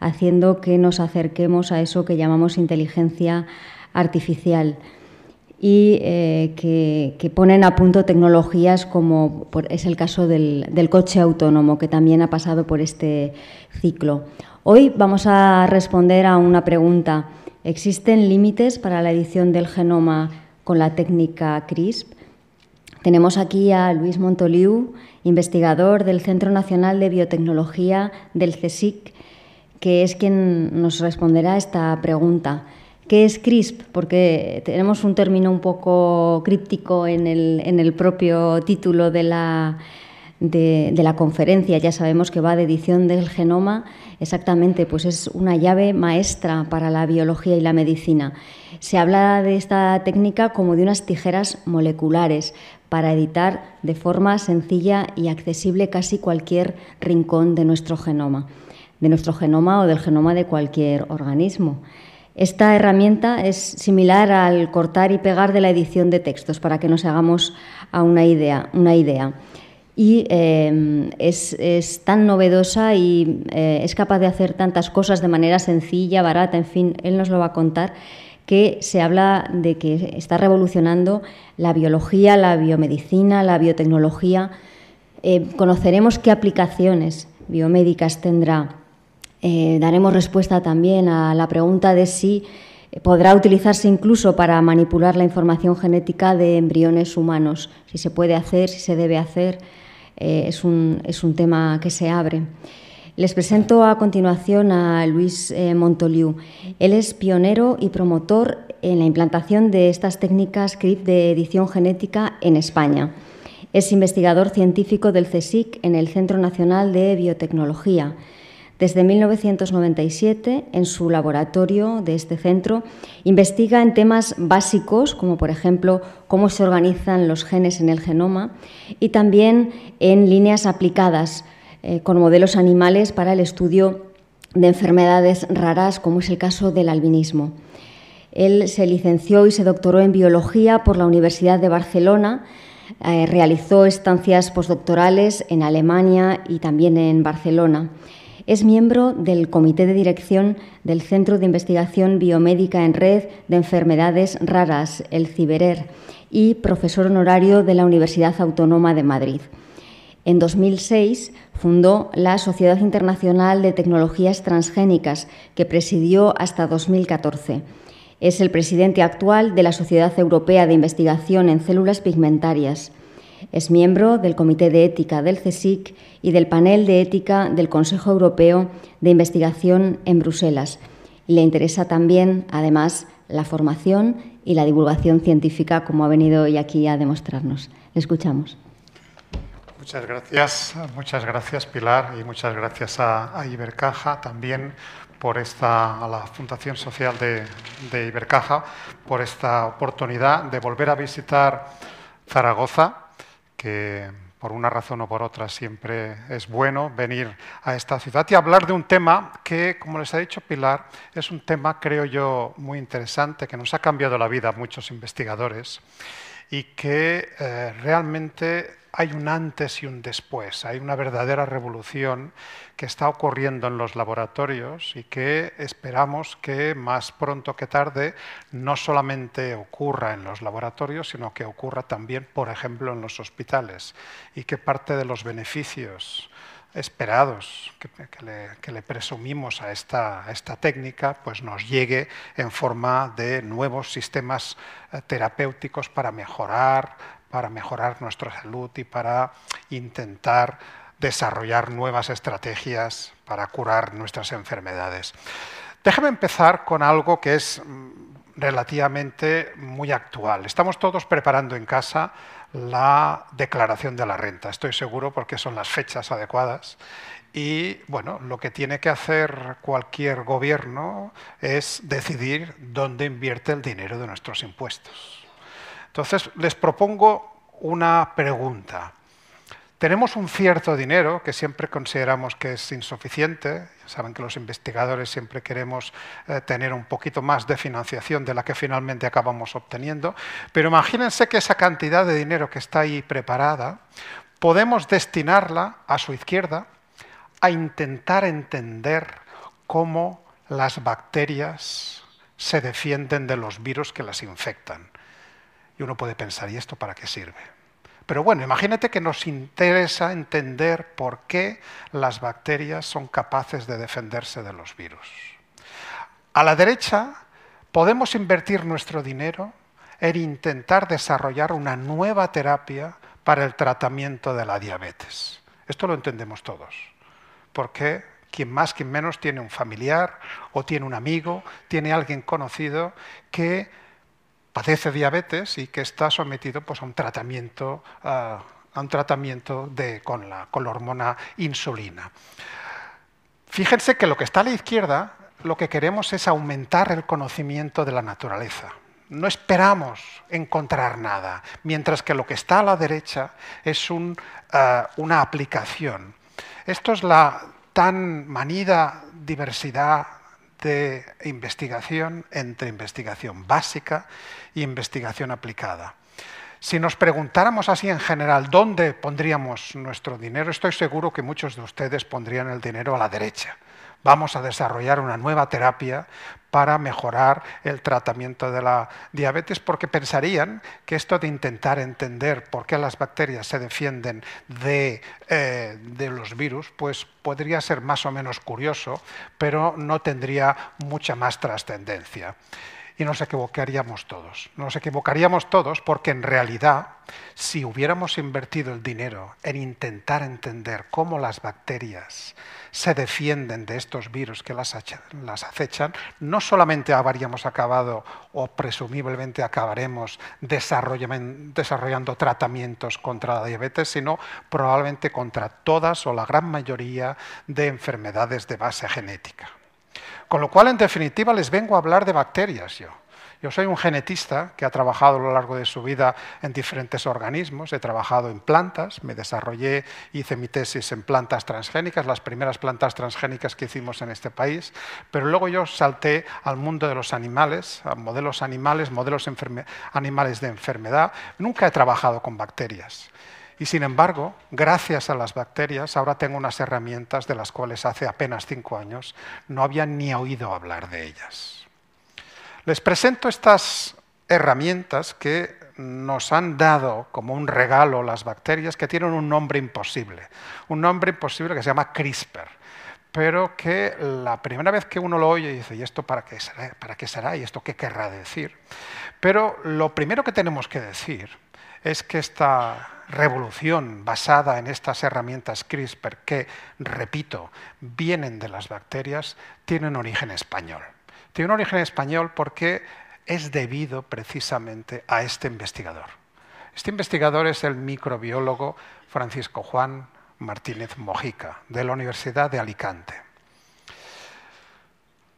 haciendo que nos acerquemos a eso que llamamos inteligencia artificial y que ponen a punto tecnologías como es el caso del coche autónomo, que también ha pasado por este ciclo. Hoy vamos a responder a una pregunta. ¿Existen límites para la edición del genoma con la técnica CRISP? Tenemos aquí a Luis Montoliu, investigador del Centro Nacional de Biotecnología del CSIC, que es quien nos responderá a esta pregunta. ¿Qué es CRISP? Porque tenemos un término un poco críptico en el propio título de la conferencia. Ya sabemos que va de edición del genoma. Exactamente, pues es una llave maestra para la biología y la medicina. Se habla de esta técnica como de unas tijeras moleculares para editar de forma sencilla y accesible casi cualquier rincón de nuestro genoma o del genoma de cualquier organismo. Esta herramienta es similar al cortar y pegar de la edición de textos, para que nos hagamos a una idea. Y es tan novedosa y es capaz de hacer tantas cosas de manera sencilla, barata, en fin, él nos lo va a contar, que se habla de que está revolucionando la biología, la biomedicina, la biotecnología. Conoceremos qué aplicaciones biomédicas tendrá. Daremos respuesta también a la pregunta de si podrá utilizarse incluso para manipular la información genética de embriones humanos, si se puede hacer, si se debe hacer. Es un tema que se abre. Les presento a continuación a Luis Montoliu. Él es pionero y promotor en la implantación de estas técnicas CRISP de edición genética en España. Es investigador científico del CSIC en el Centro Nacional de Biotecnología. Desde 1997, en su laboratorio de este centro, investiga en temas básicos, como por ejemplo cómo se organizan los genes en el genoma, y también en líneas aplicadas, con modelos animales para el estudio de enfermedades raras, como es el caso del albinismo. Él se licenció y se doctoró en biología por la Universidad de Barcelona, realizó estancias postdoctorales en Alemania y también en Barcelona. Es miembro del Comité de Dirección del Centro de Investigación Biomédica en Red de Enfermedades Raras, el CIBERER, y profesor honorario de la Universidad Autónoma de Madrid. En 2006 fundó la Sociedad Internacional de Tecnologías Transgénicas, que presidió hasta 2014. Es el presidente actual de la Sociedad Europea de Investigación en Células Pigmentarias. Es miembro del Comité de Ética del CSIC y del Panel de Ética del Consejo Europeo de Investigación en Bruselas. Y le interesa también, además, la formación y la divulgación científica, como ha venido hoy aquí a demostrarnos. Le escuchamos. Muchas gracias Pilar, y muchas gracias a Ibercaja también a la Fundación Social de Ibercaja por esta oportunidad de volver a visitar Zaragoza, que por una razón o por otra siempre es bueno venir a esta ciudad y hablar de un tema que, como les ha dicho Pilar, es un tema, creo yo, muy interesante, que nos ha cambiado la vida a muchos investigadores y que realmente hay un antes y un después, hay una verdadera revolución que está ocurriendo en los laboratorios y que esperamos que más pronto que tarde no solamente ocurra en los laboratorios, sino que ocurra también, por ejemplo, en los hospitales, y que parte de los beneficios esperados que le presumimos a esta técnica pues nos llegue en forma de nuevos sistemas terapéuticos para mejorar nuestra salud y para intentar desarrollar nuevas estrategias para curar nuestras enfermedades. Déjame empezar con algo que es relativamente muy actual. Estamos todos preparando en casa la declaración de la renta, estoy seguro, porque son las fechas adecuadas. Y bueno, lo que tiene que hacer cualquier gobierno es decidir dónde invierte el dinero de nuestros impuestos. Entonces, les propongo una pregunta. Tenemos un cierto dinero que siempre consideramos que es insuficiente. Saben que los investigadores siempre queremos tener un poquito más de financiación de la que finalmente acabamos obteniendo. Pero imagínense que esa cantidad de dinero que está ahí preparada, podemos destinarla a su izquierda a intentar entender cómo las bacterias se defienden de los virus que las infectan. Y uno puede pensar, ¿y esto para qué sirve? Pero bueno, imagínate que nos interesa entender por qué las bacterias son capaces de defenderse de los virus. A la derecha, podemos invertir nuestro dinero en intentar desarrollar una nueva terapia para el tratamiento de la diabetes. Esto lo entendemos todos, porque quien más, quien menos tiene un familiar o tiene un amigo, tiene alguien conocido que padece diabetes y que está sometido pues, a un tratamiento, con la hormona insulina. Fíjense que lo que está a la izquierda, lo que queremos es aumentar el conocimiento de la naturaleza. No esperamos encontrar nada, mientras que lo que está a la derecha es una aplicación. Esto es la tan manida diversidad de investigación entre investigación básica e investigación aplicada. Si nos preguntáramos así en general dónde pondríamos nuestro dinero, estoy seguro que muchos de ustedes pondrían el dinero a la derecha. Vamos a desarrollar una nueva terapia para mejorar el tratamiento de la diabetes, porque pensarían que esto de intentar entender por qué las bacterias se defienden de los virus, pues podría ser más o menos curioso, pero no tendría mucha más trascendencia. Y nos equivocaríamos todos. Nos equivocaríamos todos porque en realidad, si hubiéramos invertido el dinero en intentar entender cómo las bacterias se defienden de estos virus que las acechan, no solamente habríamos acabado o presumiblemente acabaremos desarrollando tratamientos contra la diabetes, sino probablemente contra todas o la gran mayoría de enfermedades de base genética. Con lo cual, en definitiva, les vengo a hablar de bacterias yo. Yo soy un genetista que ha trabajado a lo largo de su vida en diferentes organismos. He trabajado en plantas, me desarrollé, hice mi tesis en plantas transgénicas, las primeras plantas transgénicas que hicimos en este país, pero luego yo salté al mundo de los animales, a modelos animales, animales de enfermedad. Nunca he trabajado con bacterias. Y sin embargo, gracias a las bacterias, ahora tengo unas herramientas de las cuales hace apenas 5 años no había ni oído hablar de ellas. Les presento estas herramientas que nos han dado como un regalo las bacterias, que tienen un nombre imposible que se llama CRISPR, pero que la primera vez que uno lo oye dice, ¿y esto para qué será? ¿Para qué será? ¿Y esto qué querrá decir? Pero lo primero que tenemos que decir es que esta revolución basada en estas herramientas CRISPR, que, repito, vienen de las bacterias, tiene un origen español. Tiene un origen español porque es debido precisamente a este investigador. Este investigador es el microbiólogo Francisco Juan Martínez Mojica, de la Universidad de Alicante.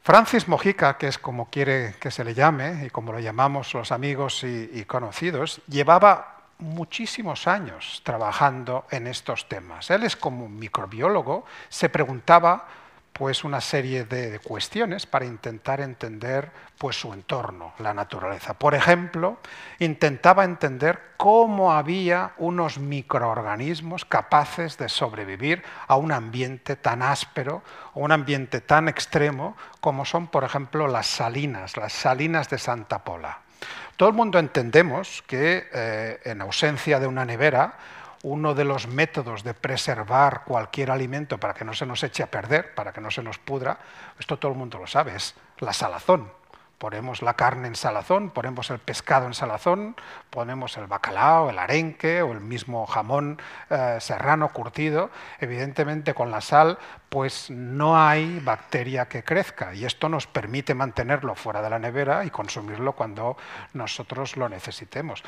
Francis Mojica, que es como quiere que se le llame, y como lo llamamos los amigos y conocidos, llevaba muchísimos años trabajando en estos temas. Él es como un microbiólogo, se preguntaba pues una serie de cuestiones para intentar entender pues, su entorno, la naturaleza. Por ejemplo, intentaba entender cómo había unos microorganismos capaces de sobrevivir a un ambiente tan áspero o un ambiente tan extremo como son, por ejemplo, las salinas de Santa Pola. Todo el mundo entendemos que en ausencia de una nevera, uno de los métodos de preservar cualquier alimento para que no se nos eche a perder, para que no se nos pudra, esto todo el mundo lo sabe, es la salazón. Ponemos la carne en salazón, ponemos el pescado en salazón, ponemos el bacalao, el arenque o el mismo jamón serrano curtido. Evidentemente con la sal pues no hay bacteria que crezca y esto nos permite mantenerlo fuera de la nevera y consumirlo cuando nosotros lo necesitemos.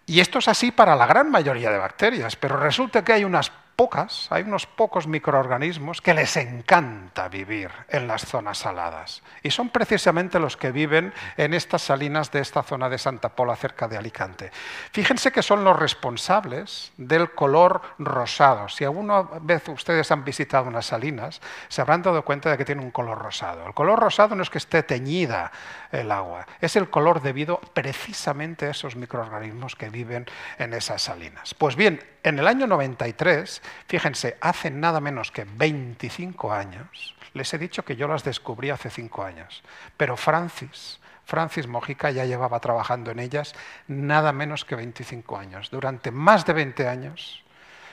Y esto es así para la gran mayoría de bacterias, pero resulta que hay unos pocos microorganismos que les encanta vivir en las zonas saladas. Y son precisamente los que viven en estas salinas de esta zona de Santa Pola, cerca de Alicante. Fíjense que son los responsables del color rosado. Si alguna vez ustedes han visitado unas salinas, se habrán dado cuenta de que tiene un color rosado. El color rosado no es que esté teñida el agua, es el color debido precisamente a esos microorganismos que viven en esas salinas. Pues bien, en el año 93 Fíjense, hace nada menos que 25 años, les he dicho que yo las descubrí hace 5 años, pero Francis Mojica ya llevaba trabajando en ellas nada menos que 25 años. Durante más de 20 años,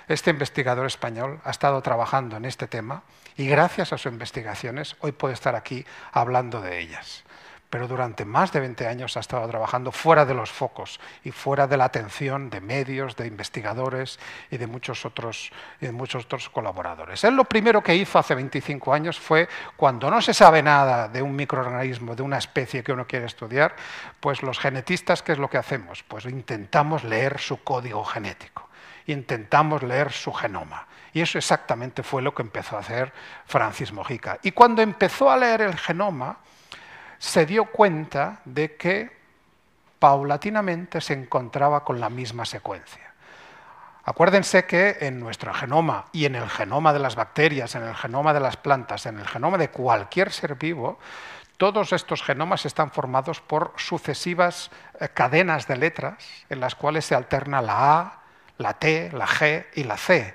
este investigador español ha estado trabajando en este tema y gracias a sus investigaciones hoy puede estar aquí hablando de ellas. Pero durante más de 20 años ha estado trabajando fuera de los focos y fuera de la atención de medios, de investigadores y de muchos otros colaboradores. Él lo primero que hizo hace 25 años fue, cuando no se sabe nada de un microorganismo, de una especie que uno quiere estudiar, pues los genetistas, ¿qué es lo que hacemos? Pues intentamos leer su código genético, intentamos leer su genoma. Y eso exactamente fue lo que empezó a hacer Francis Mojica. Y cuando empezó a leer el genoma, se dio cuenta de que paulatinamente se encontraba con la misma secuencia. Acuérdense que en nuestro genoma y en el genoma de las bacterias, en el genoma de las plantas, en el genoma de cualquier ser vivo, todos estos genomas están formados por sucesivas cadenas de letras en las cuales se alterna la A, la T, la G y la C.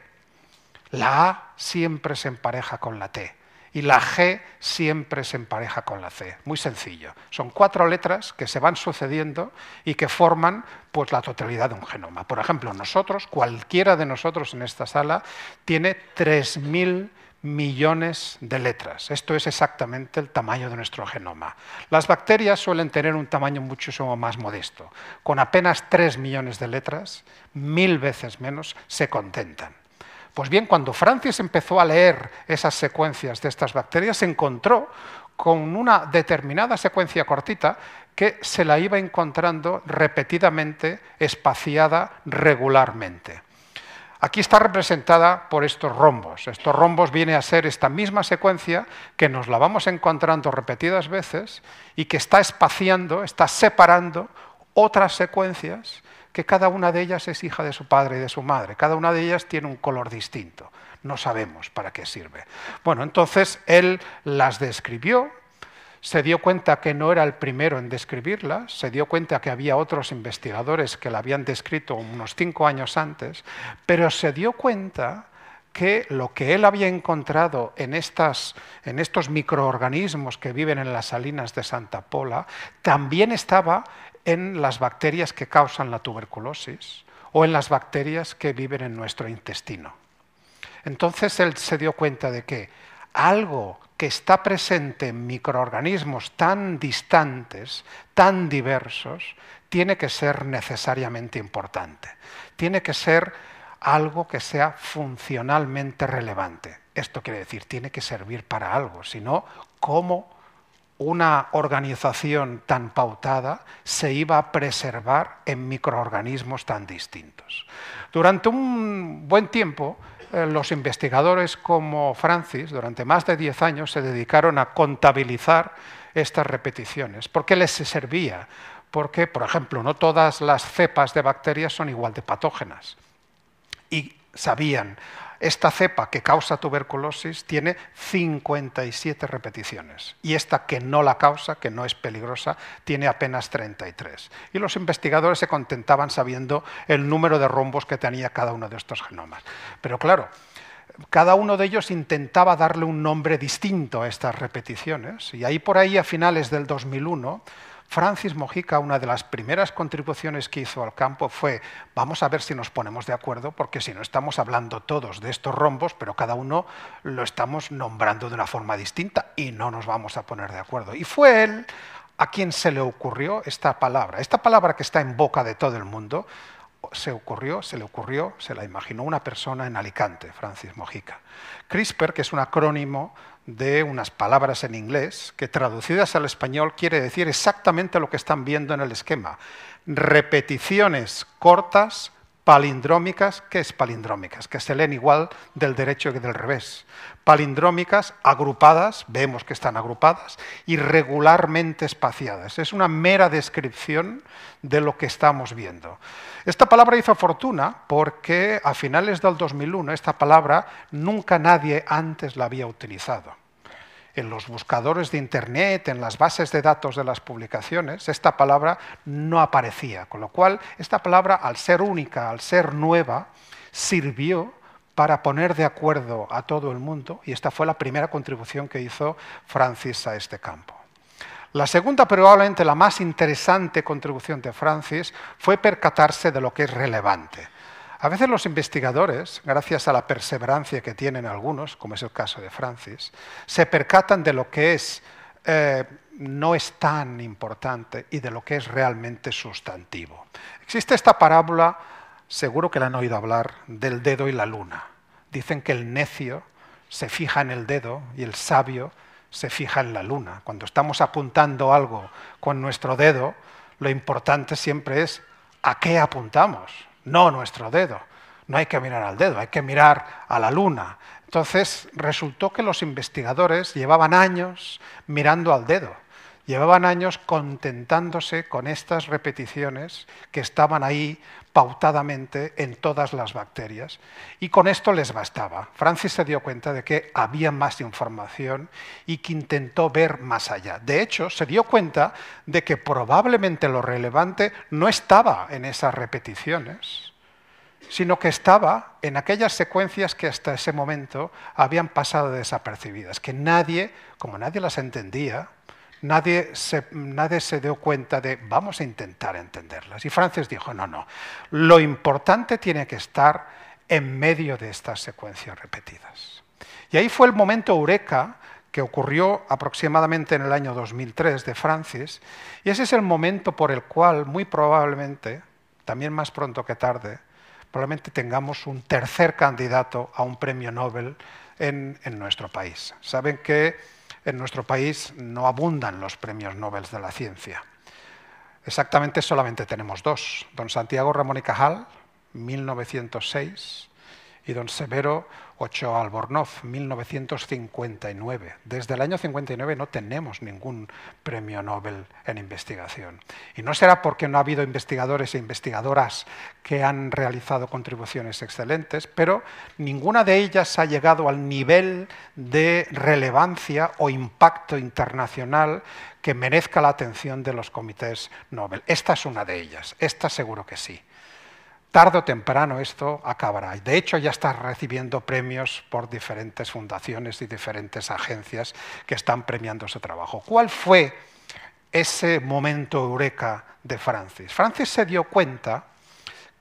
La A siempre se empareja con la T. Y la G siempre se empareja con la C. Muy sencillo. Son 4 letras que se van sucediendo y que forman pues, la totalidad de un genoma. Por ejemplo, nosotros, cualquiera de nosotros en esta sala, tiene 3.000 millones de letras. Esto es exactamente el tamaño de nuestro genoma. Las bacterias suelen tener un tamaño muchísimo más modesto. Con apenas 3 millones de letras, 1000 veces menos, se contentan. Pues bien, cuando Francis empezó a leer esas secuencias de estas bacterias, se encontró con una determinada secuencia cortita que se la iba encontrando repetidamente, espaciada regularmente. Aquí está representada por estos rombos. Estos rombos viene a ser esta misma secuencia que nos la vamos encontrando repetidas veces y que está espaciando, está separando otras secuencias que cada una de ellas es hija de su padre y de su madre. Cada una de ellas tiene un color distinto. No sabemos para qué sirve. Bueno, entonces él las describió, se dio cuenta que no era el primero en describirlas, se dio cuenta que había otros investigadores que la habían descrito unos 5 años antes, pero se dio cuenta que lo que él había encontrado en estos microorganismos que viven en las salinas de Santa Pola también estaba en las bacterias que causan la tuberculosis o en las bacterias que viven en nuestro intestino. Entonces él se dio cuenta de que algo que está presente en microorganismos tan distantes, tan diversos, tiene que ser necesariamente importante. Tiene que ser algo que sea funcionalmente relevante. Esto quiere decir, tiene que servir para algo, si no, ¿cómo una organización tan pautada se iba a preservar en microorganismos tan distintos? Durante un buen tiempo, los investigadores como Francis, durante más de 10 años, se dedicaron a contabilizar estas repeticiones. ¿Por qué les servía? Porque, por ejemplo, no todas las cepas de bacterias son igual de patógenas. Y sabían, esta cepa que causa tuberculosis tiene 57 repeticiones y esta que no la causa, que no es peligrosa, tiene apenas 33. Y los investigadores se contentaban sabiendo el número de rombos que tenía cada uno de estos genomas. Pero claro, cada uno de ellos intentaba darle un nombre distinto a estas repeticiones y ahí por ahí a finales del 2001 Francis Mojica, una de las primeras contribuciones que hizo al campo fue vamos a ver si nos ponemos de acuerdo, porque si no estamos hablando todos de estos rombos, pero cada uno lo estamos nombrando de una forma distinta y no nos vamos a poner de acuerdo. Y fue él a quien se le ocurrió esta palabra que está en boca de todo el mundo, se la imaginó una persona en Alicante, Francis Mojica. CRISPR, que es un acrónimo de unas palabras en inglés que traducidas al español quiere decir exactamente lo que están viendo en el esquema. Repeticiones cortas, palindrómicas. ¿Qué es palindrómicas? Que se leen igual del derecho que del revés. Palindrómicas, agrupadas, vemos que están agrupadas, y regularmente espaciadas. Es una mera descripción de lo que estamos viendo. Esta palabra hizo fortuna porque a finales del 2001 esta palabra nunca nadie antes la había utilizado. En los buscadores de Internet, en las bases de datos de las publicaciones, esta palabra no aparecía, con lo cual esta palabra, al ser única, al ser nueva, sirvió para poner de acuerdo a todo el mundo, y esta fue la primera contribución que hizo Francis a este campo. La segunda, probablemente la más interesante contribución de Francis, fue percatarse de lo que es relevante. A veces los investigadores, gracias a la perseverancia que tienen algunos, como es el caso de Francis, se percatan de lo que no es tan importante y de lo que es realmente sustantivo. Existe esta parábola, seguro que la han oído hablar, del dedo y la luna. Dicen que el necio se fija en el dedo y el sabio se fija en la luna. Cuando estamos apuntando algo con nuestro dedo, lo importante siempre es a qué apuntamos, no nuestro dedo. No hay que mirar al dedo, hay que mirar a la luna. Entonces resultó que los investigadores llevaban años mirando al dedo, llevaban años contentándose con estas repeticiones que estaban ahí pautadamente en todas las bacterias, y con esto les bastaba. Francis se dio cuenta de que había más información y que intentó ver más allá. De hecho, se dio cuenta de que probablemente lo relevante no estaba en esas repeticiones, sino que estaba en aquellas secuencias que hasta ese momento habían pasado desapercibidas, que nadie, como nadie las entendía, nadie se dio cuenta de vamos a intentar entenderlas. Y Francis dijo, no, lo importante tiene que estar en medio de estas secuencias repetidas. Y ahí fue el momento eureka que ocurrió aproximadamente en el año 2003 de Francis, y ese es el momento por el cual muy probablemente, también más pronto que tarde, probablemente tengamos un tercer candidato a un premio Nobel en nuestro país. Saben que en nuestro país no abundan los premios Nobel de la ciencia. Exactamente solamente tenemos dos. Don Santiago Ramón y Cajal, 1906, y don Severo Ochoa Albornoz, 1959. Desde el año 59 no tenemos ningún premio Nobel en investigación. Y no será porque no ha habido investigadores e investigadoras que han realizado contribuciones excelentes, pero ninguna de ellas ha llegado al nivel de relevancia o impacto internacional que merezca la atención de los comités Nobel. Esta es una de ellas, esta seguro que sí. Tarde o temprano esto acabará. De hecho, ya está recibiendo premios por diferentes fundaciones y diferentes agencias que están premiando su trabajo. ¿Cuál fue ese momento eureka de Francis? Francis se dio cuenta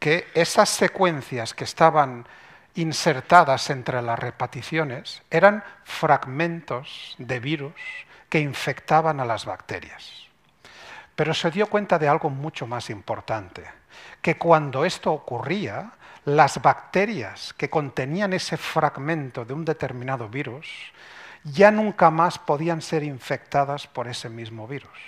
que esas secuencias que estaban insertadas entre las repeticiones eran fragmentos de virus que infectaban a las bacterias. Pero se dio cuenta de algo mucho más importante, que cuando esto ocurría, las bacterias que contenían ese fragmento de un determinado virus ya nunca más podían ser infectadas por ese mismo virus.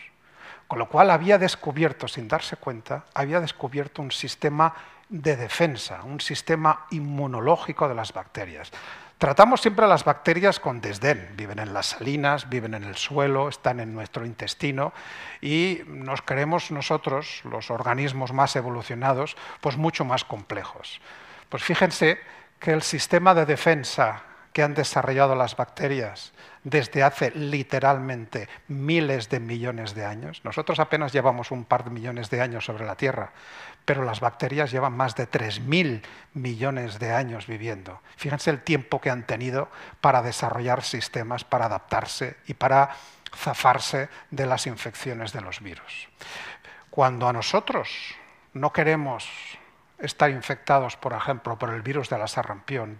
Con lo cual había descubierto, sin darse cuenta, había descubierto un sistema de defensa, un sistema inmunológico de las bacterias. Tratamos siempre a las bacterias con desdén. Viven en las salinas, viven en el suelo, están en nuestro intestino y nos creemos nosotros, los organismos más evolucionados, pues mucho más complejos. Pues fíjense que el sistema de defensa que han desarrollado las bacterias desde hace literalmente miles de millones de años, nosotros apenas llevamos un par de millones de años sobre la Tierra, pero las bacterias llevan más de 3.000 millones de años viviendo. Fíjense el tiempo que han tenido para desarrollar sistemas, para adaptarse y para zafarse de las infecciones de los virus. Cuando a nosotros no queremos estar infectados, por ejemplo, por el virus del sarampión,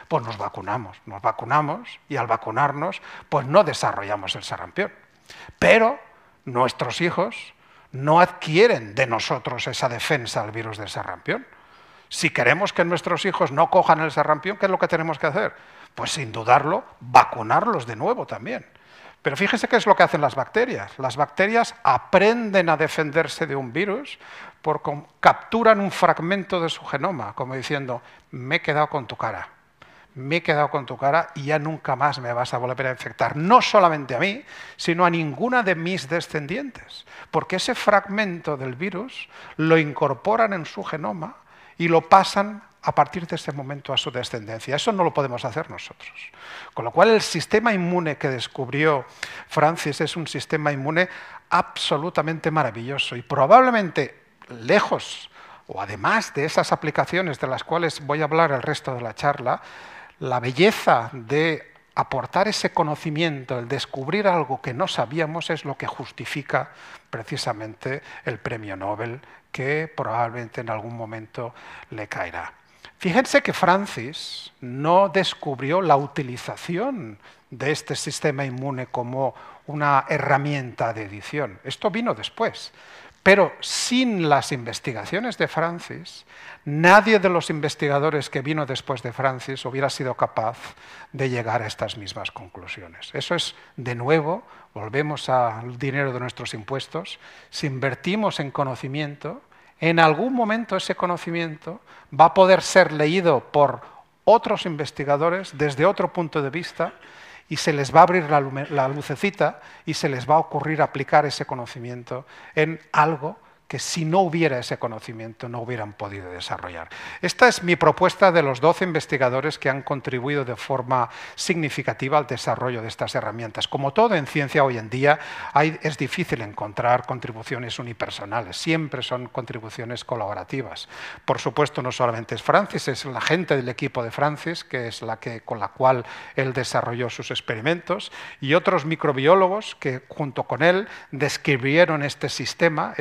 pues nos vacunamos y al vacunarnos pues no desarrollamos el sarampión. Pero nuestros hijos no adquieren de nosotros esa defensa al virus del sarampión. Si queremos que nuestros hijos no cojan el sarampión, ¿qué es lo que tenemos que hacer? Pues sin dudarlo, vacunarlos de nuevo también. Pero fíjese qué es lo que hacen las bacterias. Las bacterias aprenden a defenderse de un virus porque capturan un fragmento de su genoma, como diciendo, me he quedado con tu cara. Me he quedado con tu cara y ya nunca más me vas a volver a infectar. No solamente a mí, sino a ninguna de mis descendientes. Porque ese fragmento del virus lo incorporan en su genoma y lo pasan a partir de ese momento a su descendencia. Eso no lo podemos hacer nosotros. Con lo cual el sistema inmune que descubrió Francis es un sistema inmune absolutamente maravilloso y probablemente lejos o además de esas aplicaciones de las cuales voy a hablar el resto de la charla, la belleza de aportar ese conocimiento, el descubrir algo que no sabíamos, es lo que justifica precisamente el premio Nobel que probablemente en algún momento le caerá. Fíjense que Francis no descubrió la utilización de este sistema inmune como una herramienta de edición. Esto vino después. Pero sin las investigaciones de Francis, nadie de los investigadores que vino después de Francis hubiera sido capaz de llegar a estas mismas conclusiones. Eso es, de nuevo, volvemos al dinero de nuestros impuestos. Si invertimos en conocimiento, en algún momento ese conocimiento va a poder ser leído por otros investigadores desde otro punto de vista, y se les va a abrir la lucecita y se les va a ocurrir aplicar ese conocimiento en algo que si no hubiera ese conocimiento no hubieran podido desarrollar. Esta es mi propuesta de los 12 investigadores que han contribuido de forma significativa al desarrollo de estas herramientas. Como todo en ciencia hoy en día, es difícil encontrar contribuciones unipersonales, siempre son contribuciones colaborativas. Por supuesto, no solamente es Francis, es la gente del equipo de Francis, que es con la cual él desarrolló sus experimentos, y otros microbiólogos que junto con él describieron este sistema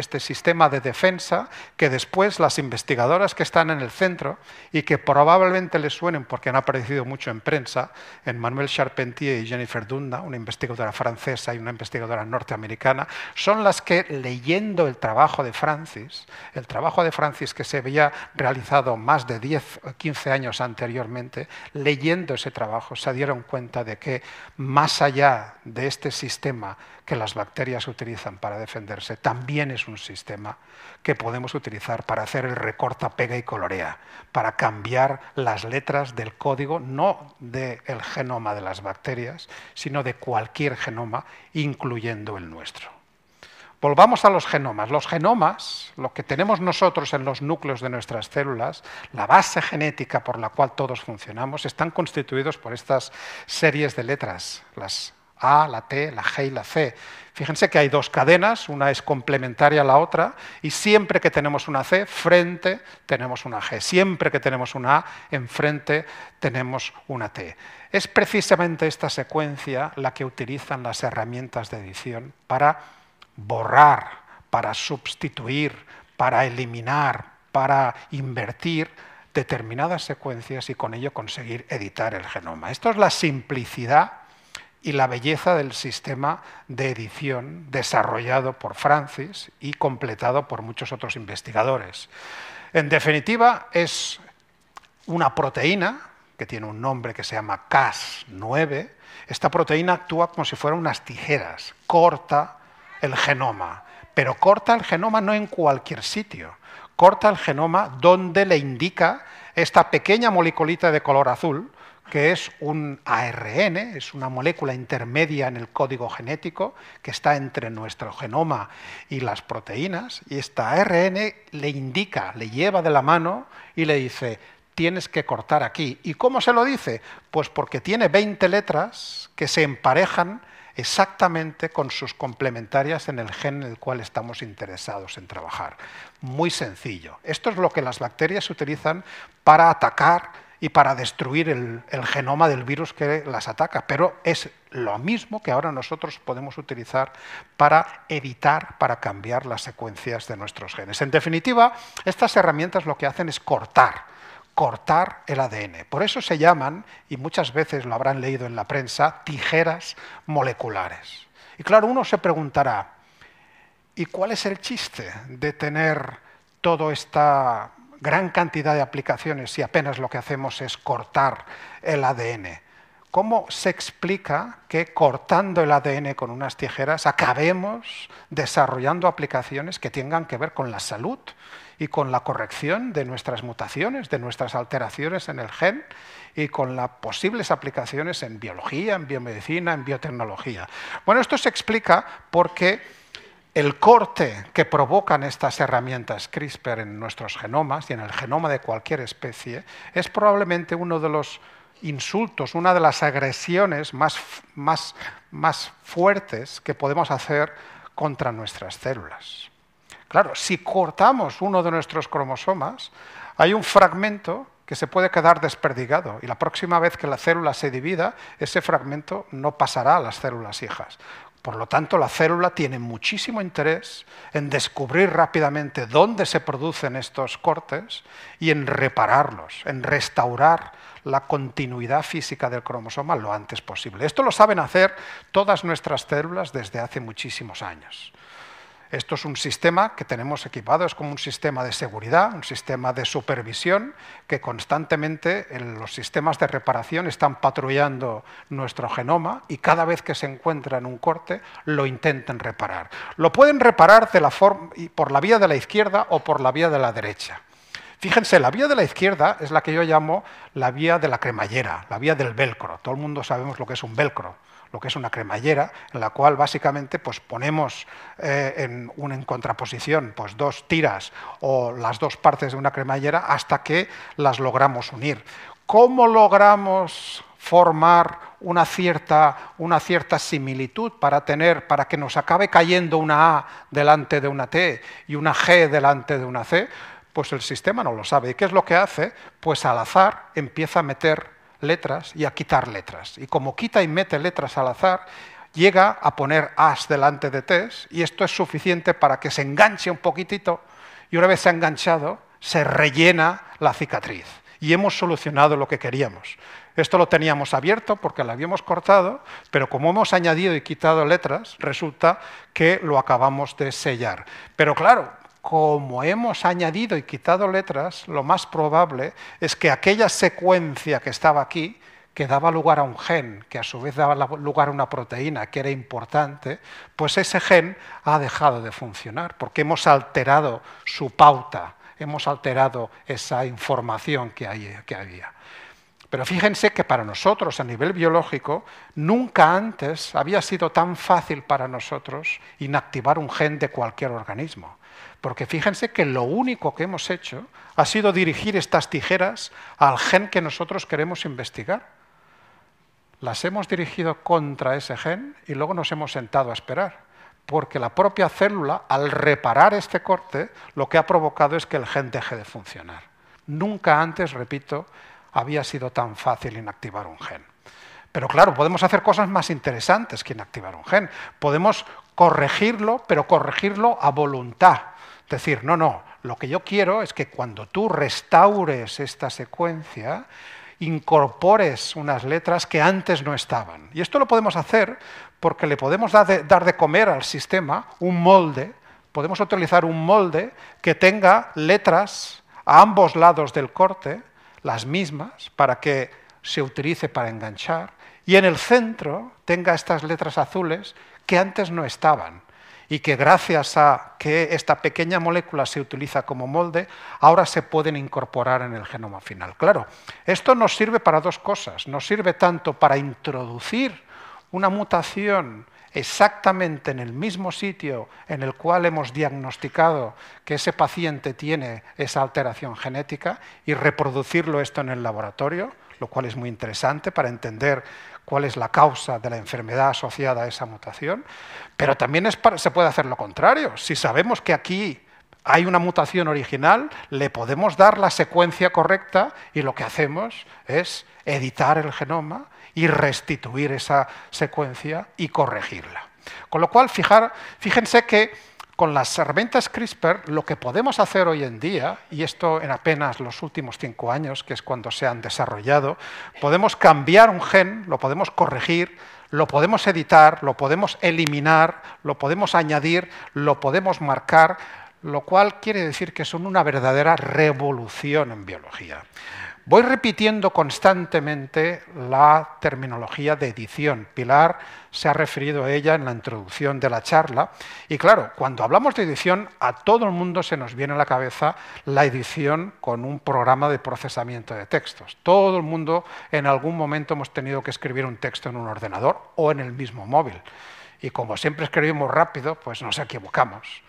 de defensa que después las investigadoras que están en el centro y que probablemente les suenen porque han aparecido mucho en prensa, Emmanuelle Charpentier y Jennifer Doudna, una investigadora francesa y una investigadora norteamericana, son las que, leyendo el trabajo de Francis que se había realizado más de 10 o 15 años anteriormente, leyendo ese trabajo se dieron cuenta de que más allá de este sistema que las bacterias utilizan para defenderse, también es un sistema que podemos utilizar para hacer el recorta, pega y colorea, para cambiar las letras del código, no del genoma de las bacterias, sino de cualquier genoma, incluyendo el nuestro. Volvamos a los genomas. Los genomas, lo que tenemos nosotros en los núcleos de nuestras células, la base genética por la cual todos funcionamos, están constituidos por estas series de letras, las A, la T, la G y la C. Fíjense que hay dos cadenas, una es complementaria a la otra, y siempre que tenemos una C, frente tenemos una G. Siempre que tenemos una A, enfrente tenemos una T. Es precisamente esta secuencia la que utilizan las herramientas de edición para borrar, para sustituir, para eliminar, para invertir determinadas secuencias y con ello conseguir editar el genoma. Esto es la simplicidad y la belleza del sistema de edición desarrollado por Francis y completado por muchos otros investigadores. En definitiva, es una proteína que tiene un nombre que se llama Cas9. Esta proteína actúa como si fueran unas tijeras, corta el genoma, pero corta el genoma no en cualquier sitio, corta el genoma donde le indica esta pequeña moleculita de color azul, que es un ARN, es una molécula intermedia en el código genético que está entre nuestro genoma y las proteínas, y esta ARN le indica, le lleva de la mano y le dice: tienes que cortar aquí. ¿Y cómo se lo dice? Pues porque tiene 20 letras que se emparejan exactamente con sus complementarias en el gen en el cual estamos interesados en trabajar. Muy sencillo. Esto es lo que las bacterias utilizan para atacar y para destruir el genoma del virus que las ataca, pero es lo mismo que ahora nosotros podemos utilizar para editar, para cambiar las secuencias de nuestros genes. En definitiva, estas herramientas lo que hacen es cortar el ADN. Por eso se llaman, y muchas veces lo habrán leído en la prensa, tijeras moleculares. Y claro, uno se preguntará, ¿y cuál es el chiste de tener toda esta gran cantidad de aplicaciones si apenas lo que hacemos es cortar el ADN? ¿Cómo se explica que cortando el ADN con unas tijeras acabemos desarrollando aplicaciones que tengan que ver con la salud y con la corrección de nuestras mutaciones, de nuestras alteraciones en el gen y con las posibles aplicaciones en biología, en biomedicina, en biotecnología? Bueno, esto se explica porque el corte que provocan estas herramientas CRISPR en nuestros genomas y en el genoma de cualquier especie es probablemente uno de los insultos, una de las agresiones más fuertes que podemos hacer contra nuestras células. Claro, si cortamos uno de nuestros cromosomas, hay un fragmento que se puede quedar desperdigado y la próxima vez que la célula se divida, ese fragmento no pasará a las células hijas. Por lo tanto, la célula tiene muchísimo interés en descubrir rápidamente dónde se producen estos cortes y en repararlos, en restaurar la continuidad física del cromosoma lo antes posible. Esto lo saben hacer todas nuestras células desde hace muchísimos años. Esto es un sistema que tenemos equipado, es como un sistema de seguridad, un sistema de supervisión que constantemente en los sistemas de reparación están patrullando nuestro genoma y cada vez que se encuentran un corte lo intentan reparar. Lo pueden reparar por la vía de la izquierda o por la vía de la derecha. Fíjense, la vía de la izquierda es la que yo llamo la vía de la cremallera, la vía del velcro. Todo el mundo sabemos lo que es un velcro, lo que es una cremallera, en la cual básicamente pues, ponemos en contraposición pues, dos tiras o las dos partes de una cremallera hasta que las logramos unir. ¿Cómo logramos formar una cierta similitud para que nos acabe cayendo una A delante de una T y una G delante de una C? Pues el sistema no lo sabe. ¿Y qué es lo que hace? Pues al azar empieza a meter letras y a quitar letras. Y como quita y mete letras al azar, llega a poner As delante de Ts y esto es suficiente para que se enganche un poquitito y una vez se ha enganchado, se rellena la cicatriz. Y hemos solucionado lo que queríamos. Esto lo teníamos abierto porque lo habíamos cortado, pero como hemos añadido y quitado letras, resulta que lo acabamos de sellar. Pero claro, como hemos añadido y quitado letras, lo más probable es que aquella secuencia que estaba aquí, que daba lugar a un gen, que a su vez daba lugar a una proteína que era importante, pues ese gen ha dejado de funcionar, porque hemos alterado su pauta, hemos alterado esa información que había. Pero fíjense que para nosotros, a nivel biológico, nunca antes había sido tan fácil para nosotros inactivar un gen de cualquier organismo. Porque fíjense que lo único que hemos hecho ha sido dirigir estas tijeras al gen que nosotros queremos investigar. Las hemos dirigido contra ese gen y luego nos hemos sentado a esperar. Porque la propia célula, al reparar este corte, lo que ha provocado es que el gen deje de funcionar. Nunca antes, repito, había sido tan fácil inactivar un gen. Pero claro, podemos hacer cosas más interesantes que inactivar un gen. Podemos corregirlo, pero corregirlo a voluntad. Decir, no, lo que yo quiero es que cuando tú restaures esta secuencia, incorpores unas letras que antes no estaban. Y esto lo podemos hacer porque le podemos dar de comer al sistema un molde, podemos utilizar un molde que tenga letras a ambos lados del corte, las mismas, para que se utilice para enganchar, y en el centro tenga estas letras azules que antes no estaban. Y que gracias a que esta pequeña molécula se utiliza como molde, ahora se pueden incorporar en el genoma final. Claro, esto nos sirve para dos cosas. Nos sirve tanto para introducir una mutación exactamente en el mismo sitio en el cual hemos diagnosticado que ese paciente tiene esa alteración genética y reproducirlo esto en el laboratorio, lo cual es muy interesante para entender cuál es la causa de la enfermedad asociada a esa mutación, pero también se puede hacer lo contrario. Si sabemos que aquí hay una mutación original, le podemos dar la secuencia correcta y lo que hacemos es editar el genoma y restituir esa secuencia y corregirla. Con lo cual, fíjense que con las herramientas CRISPR lo que podemos hacer hoy en día, y esto en apenas los últimos 5 años, que es cuando se han desarrollado, podemos cambiar un gen, lo podemos corregir, lo podemos editar, lo podemos eliminar, lo podemos añadir, lo podemos marcar, lo cual quiere decir que son una verdadera revolución en biología. Voy repitiendo constantemente la terminología de edición. Pilar se ha referido a ella en la introducción de la charla. Y claro, cuando hablamos de edición, a todo el mundo se nos viene a la cabeza la edición con un programa de procesamiento de textos. Todo el mundo en algún momento hemos tenido que escribir un texto en un ordenador o en el mismo móvil. Y como siempre escribimos rápido, pues nos equivocamos.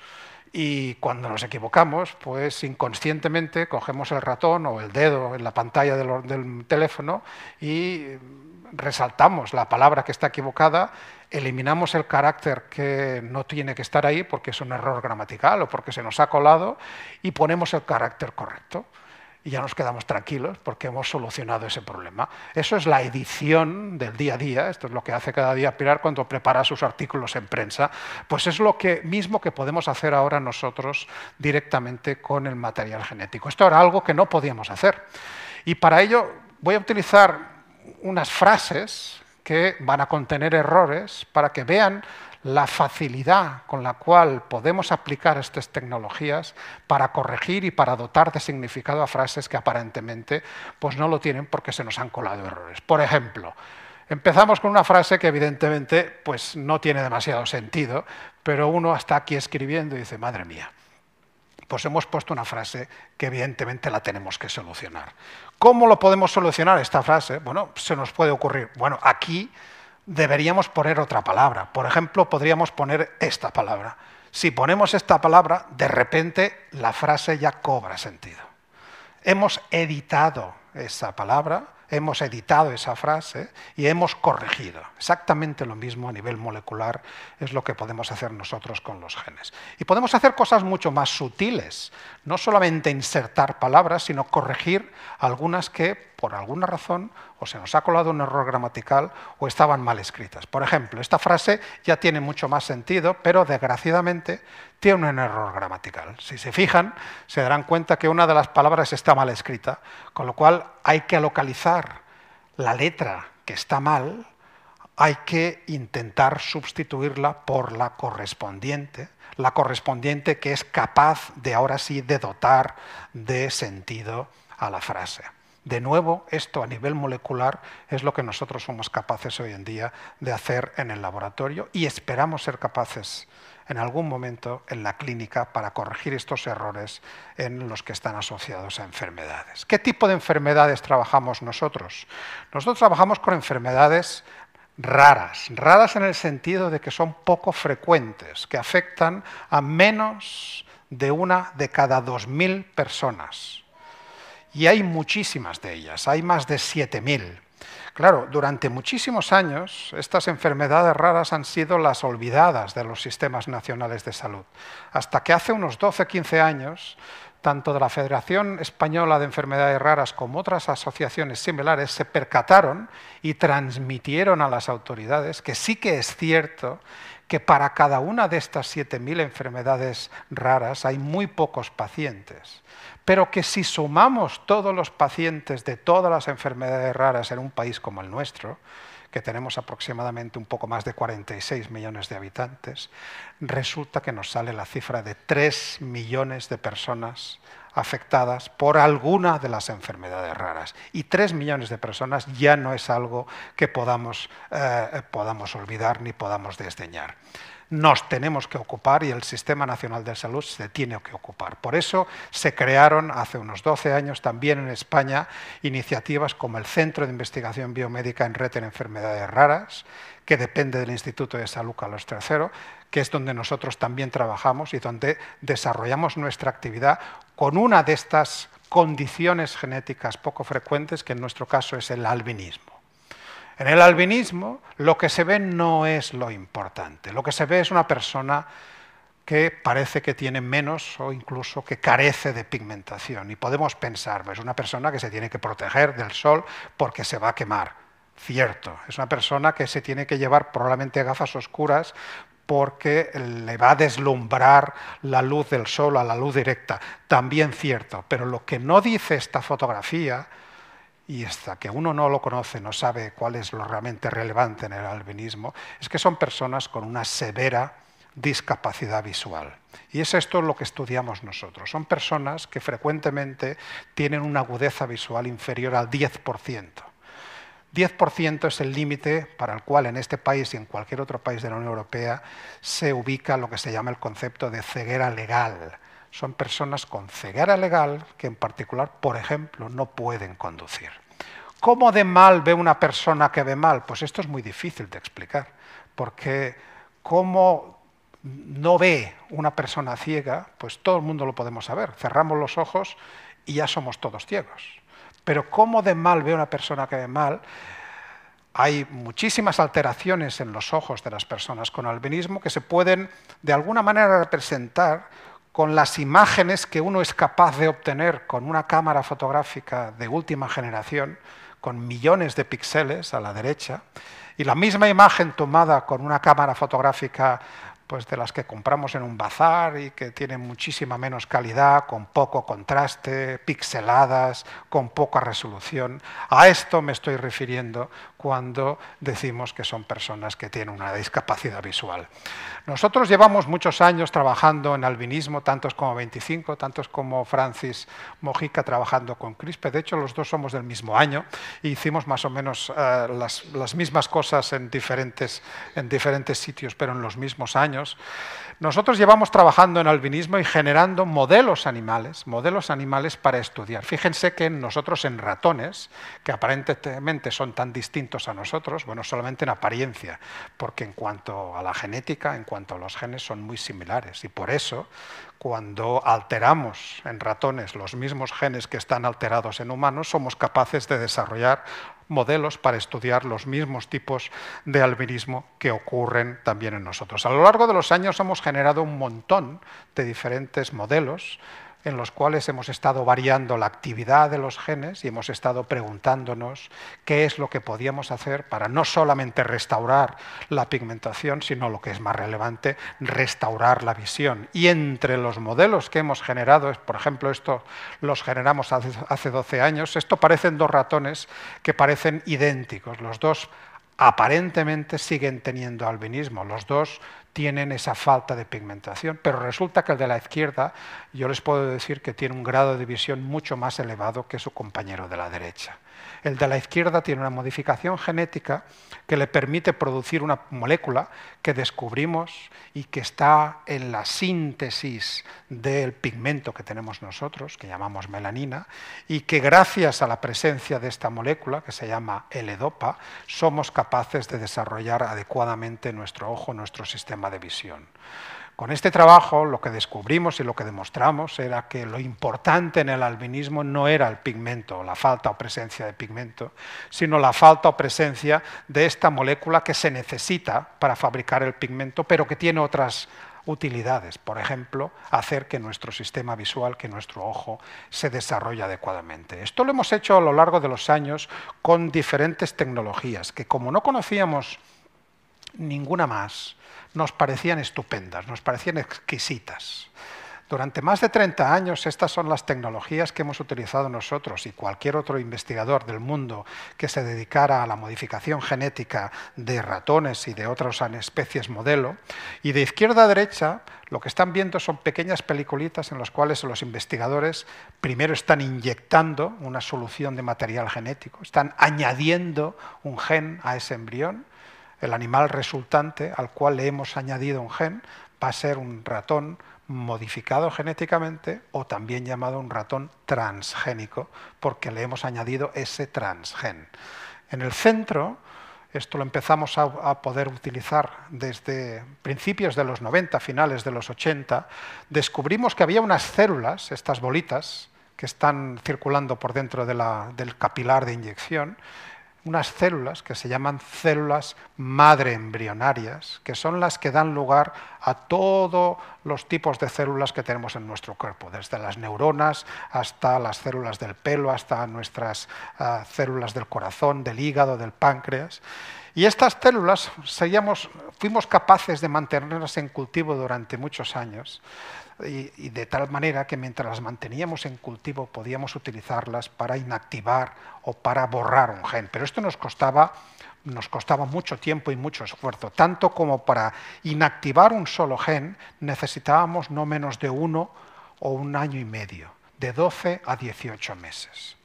Y cuando nos equivocamos, pues inconscientemente cogemos el ratón o el dedo en la pantalla del teléfono y resaltamos la palabra que está equivocada, eliminamos el carácter que no tiene que estar ahí porque es un error gramatical o porque se nos ha colado y ponemos el carácter correcto. Y ya nos quedamos tranquilos porque hemos solucionado ese problema. Eso es la edición del día a día, esto es lo que hace cada día Pilar cuando prepara sus artículos en prensa, pues es lo mismo que podemos hacer ahora nosotros directamente con el material genético. Esto era algo que no podíamos hacer. Y para ello voy a utilizar unas frases que van a contener errores para que vean la facilidad con la cual podemos aplicar estas tecnologías para corregir y para dotar de significado a frases que aparentemente pues no lo tienen porque se nos han colado errores. Por ejemplo, empezamos con una frase que evidentemente pues no tiene demasiado sentido, pero uno está aquí escribiendo y dice, madre mía, pues hemos puesto una frase que evidentemente la tenemos que solucionar. ¿Cómo lo podemos solucionar esta frase? Bueno, se nos puede ocurrir, bueno, aquí deberíamos poner otra palabra. Por ejemplo, podríamos poner esta palabra. Si ponemos esta palabra, de repente la frase ya cobra sentido. Hemos editado esa palabra, hemos editado esa frase y hemos corregido. Exactamente lo mismo a nivel molecular es lo que podemos hacer nosotros con los genes. Y podemos hacer cosas mucho más sutiles, no solamente insertar palabras, sino corregir algunas que, por alguna razón, o se nos ha colado un error gramatical o estaban mal escritas. Por ejemplo, esta frase ya tiene mucho más sentido, pero desgraciadamente tiene un error gramatical. Si se fijan, se darán cuenta que una de las palabras está mal escrita, con lo cual hay que localizar la letra que está mal, hay que intentar sustituirla por la correspondiente que es capaz de ahora sí de dotar de sentido a la frase. De nuevo, esto a nivel molecular es lo que nosotros somos capaces hoy en día de hacer en el laboratorio y esperamos ser capaces en algún momento en la clínica para corregir estos errores en los que están asociados a enfermedades. ¿Qué tipo de enfermedades trabajamos nosotros? Nosotros trabajamos con enfermedades raras en el sentido de que son poco frecuentes, que afectan a menos de una de cada 2000 personas. Y hay muchísimas de ellas, hay más de 7000. Claro, durante muchísimos años estas enfermedades raras han sido las olvidadas de los sistemas nacionales de salud, hasta que hace unos 12-15 años, tanto de la Federación Española de Enfermedades Raras como otras asociaciones similares se percataron y transmitieron a las autoridades que sí que es cierto que para cada una de estas 7000 enfermedades raras hay muy pocos pacientes, pero que si sumamos todos los pacientes de todas las enfermedades raras en un país como el nuestro, que tenemos aproximadamente un poco más de 46 millones de habitantes, resulta que nos sale la cifra de 3 millones de personas afectadas por alguna de las enfermedades raras. Y 3 millones de personas ya no es algo que podamos olvidar ni podamos desdeñar. Nos tenemos que ocupar y el Sistema Nacional de Salud se tiene que ocupar. Por eso se crearon hace unos 12 años también en España iniciativas como el Centro de Investigación Biomédica en Red en Enfermedades Raras, que depende del Instituto de Salud Carlos III, que es donde nosotros también trabajamos y donde desarrollamos nuestra actividad con una de estas condiciones genéticas poco frecuentes, que en nuestro caso es el albinismo. En el albinismo lo que se ve no es lo importante, lo que se ve es una persona que parece que tiene menos o incluso que carece de pigmentación. Y podemos pensar, es una persona que se tiene que proteger del sol porque se va a quemar. Cierto, es una persona que se tiene que llevar probablemente gafas oscuras porque le va a deslumbrar la luz del sol a la luz directa. También cierto, pero lo que no dice esta fotografía, y hasta que uno no lo conoce, no sabe cuál es lo realmente relevante en el albinismo, es que son personas con una severa discapacidad visual. Y es esto lo que estudiamos nosotros. Son personas que frecuentemente tienen una agudeza visual inferior al 10%. 10% es el límite para el cual en este país y en cualquier otro país de la Unión Europea se ubica lo que se llama el concepto de ceguera legal. Son personas con ceguera legal que en particular, por ejemplo, no pueden conducir. ¿Cómo de mal ve una persona que ve mal? Pues esto es muy difícil de explicar, porque ¿cómo no ve una persona ciega, pues todo el mundo lo podemos saber. Cerramos los ojos y ya somos todos ciegos. Pero ¿cómo de mal ve una persona que ve mal? Hay muchísimas alteraciones en los ojos de las personas con albinismo que se pueden de alguna manera representar con las imágenes que uno es capaz de obtener con una cámara fotográfica de última generación, con millones de píxeles a la derecha, y la misma imagen tomada con una cámara fotográfica pues de las que compramos en un bazar y que tienen muchísima menos calidad, con poco contraste, pixeladas, con poca resolución. A esto me estoy refiriendo cuando decimos que son personas que tienen una discapacidad visual. Nosotros llevamos muchos años trabajando en albinismo, tantos como 25, tantos como Francis Mojica trabajando con CRISPR. De hecho, los dos somos del mismo año e hicimos más o menos las mismas cosas en diferentes sitios, pero en los mismos años. Nosotros llevamos trabajando en albinismo y generando modelos animales para estudiar. Fíjense que nosotros en ratones, que aparentemente son tan distintos a nosotros, bueno, solamente en apariencia, porque en cuanto a la genética, en cuanto a los genes, son muy similares. Y por eso, cuando alteramos en ratones los mismos genes que están alterados en humanos, somos capaces de desarrollar modelos para estudiar los mismos tipos de albinismo que ocurren también en nosotros. A lo largo de los años hemos generado un montón de diferentes modelos en los cuales hemos estado variando la actividad de los genes y hemos estado preguntándonos qué es lo que podíamos hacer para no solamente restaurar la pigmentación, sino lo que es más relevante, restaurar la visión. Y entre los modelos que hemos generado, por ejemplo, esto los generamos hace 12 años, esto parecen dos ratones que parecen idénticos. Los dos aparentemente siguen teniendo albinismo, los dos tienen esa falta de pigmentación, pero resulta que el de la izquierda, yo les puedo decir que tiene un grado de visión mucho más elevado que su compañero de la derecha. El de la izquierda tiene una modificación genética que le permite producir una molécula que descubrimos y que está en la síntesis del pigmento que tenemos nosotros, que llamamos melanina, y que gracias a la presencia de esta molécula, que se llama L-Dopa, somos capaces de desarrollar adecuadamente nuestro ojo, nuestro sistema de visión. Con este trabajo lo que descubrimos y lo que demostramos era que lo importante en el albinismo no era el pigmento, la falta o presencia de pigmento, sino la falta o presencia de esta molécula que se necesita para fabricar el pigmento, pero que tiene otras utilidades. Por ejemplo, hacer que nuestro sistema visual, que nuestro ojo, se desarrolle adecuadamente. Esto lo hemos hecho a lo largo de los años con diferentes tecnologías, que como no conocíamos ninguna más, nos parecían estupendas, nos parecían exquisitas. Durante más de 30 años estas son las tecnologías que hemos utilizado nosotros y cualquier otro investigador del mundo que se dedicara a la modificación genética de ratones y de otras especies modelo. Y de izquierda a derecha lo que están viendo son pequeñas peliculitas en las cuales los investigadores primero están inyectando una solución de material genético, están añadiendo un gen a ese embrión. El animal resultante al cual le hemos añadido un gen va a ser un ratón modificado genéticamente o también llamado un ratón transgénico porque le hemos añadido ese transgen. En el centro, esto lo empezamos a poder utilizar desde principios de los 90, finales de los 80, descubrimos que había unas células, estas bolitas, que están circulando por dentro del capilar de inyección, unas células que se llaman células madre embrionarias, que son las que dan lugar a todos los tipos de células que tenemos en nuestro cuerpo, desde las neuronas hasta las células del pelo, hasta nuestras células del corazón, del hígado, del páncreas. Y estas células fuimos capaces de mantenerlas en cultivo durante muchos años, y de tal manera que mientras las manteníamos en cultivo podíamos utilizarlas para inactivar o para borrar un gen. Pero esto nos costaba mucho tiempo y mucho esfuerzo. Tanto como para inactivar un solo gen necesitábamos no menos de 1 o 1 año y medio, de 12 a 18 meses.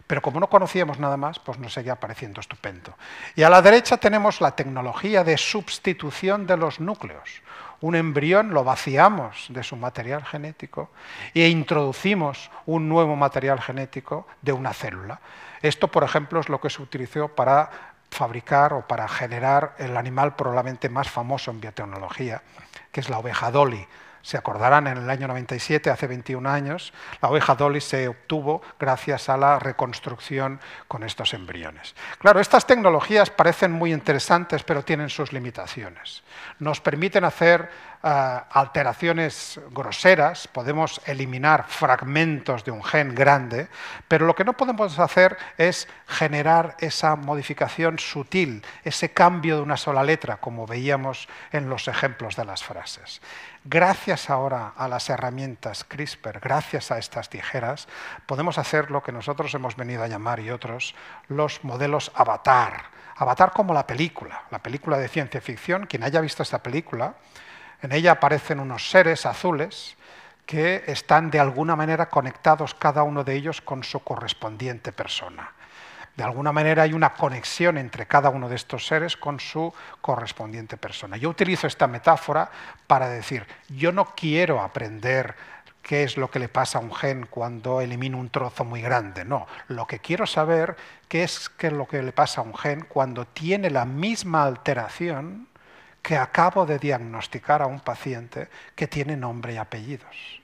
Pero como no conocíamos nada más, pues nos seguía pareciendo estupendo. Y a la derecha tenemos la tecnología de sustitución de los núcleos. Un embrión lo vaciamos de su material genético e introducimos un nuevo material genético de una célula. Esto, por ejemplo, es lo que se utilizó para fabricar o para generar el animal probablemente más famoso en biotecnología, que es la oveja Dolly. Se acordarán, en el año 97, hace 21 años, la oveja Dolly se obtuvo gracias a la reconstrucción con estos embriones. Claro, estas tecnologías parecen muy interesantes, pero tienen sus limitaciones. Nos permiten hacer alteraciones groseras, podemos eliminar fragmentos de un gen grande, pero lo que no podemos hacer es generar esa modificación sutil, ese cambio de una sola letra, como veíamos en los ejemplos de las frases. Gracias ahora a las herramientas CRISPR, gracias a estas tijeras, podemos hacer lo que nosotros hemos venido a llamar, y otros, los modelos avatar. Avatar como la película de ciencia ficción. Quien haya visto esta película, en ella aparecen unos seres azules que están de alguna manera conectados cada uno de ellos con su correspondiente persona. De alguna manera hay una conexión entre cada uno de estos seres con su correspondiente persona. Yo utilizo esta metáfora para decir, yo no quiero aprender qué es lo que le pasa a un gen cuando elimino un trozo muy grande. No, lo que quiero saber es qué es lo que le pasa a un gen cuando tiene la misma alteración que acabo de diagnosticar a un paciente que tiene nombre y apellidos.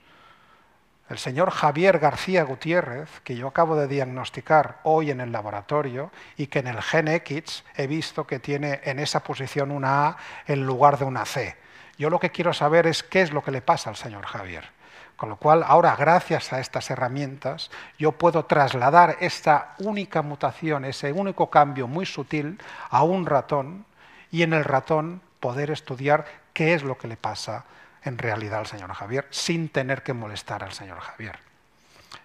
El señor Javier García Gutiérrez, que yo acabo de diagnosticar hoy en el laboratorio y que en el gen X he visto que tiene en esa posición una A en lugar de una C. Yo lo que quiero saber es qué es lo que le pasa al señor Javier. Con lo cual, ahora, gracias a estas herramientas, yo puedo trasladar esta única mutación, ese único cambio muy sutil, a un ratón, y en el ratón poder estudiar qué es lo que le pasa en realidad al señor Javier, sin tener que molestar al señor Javier.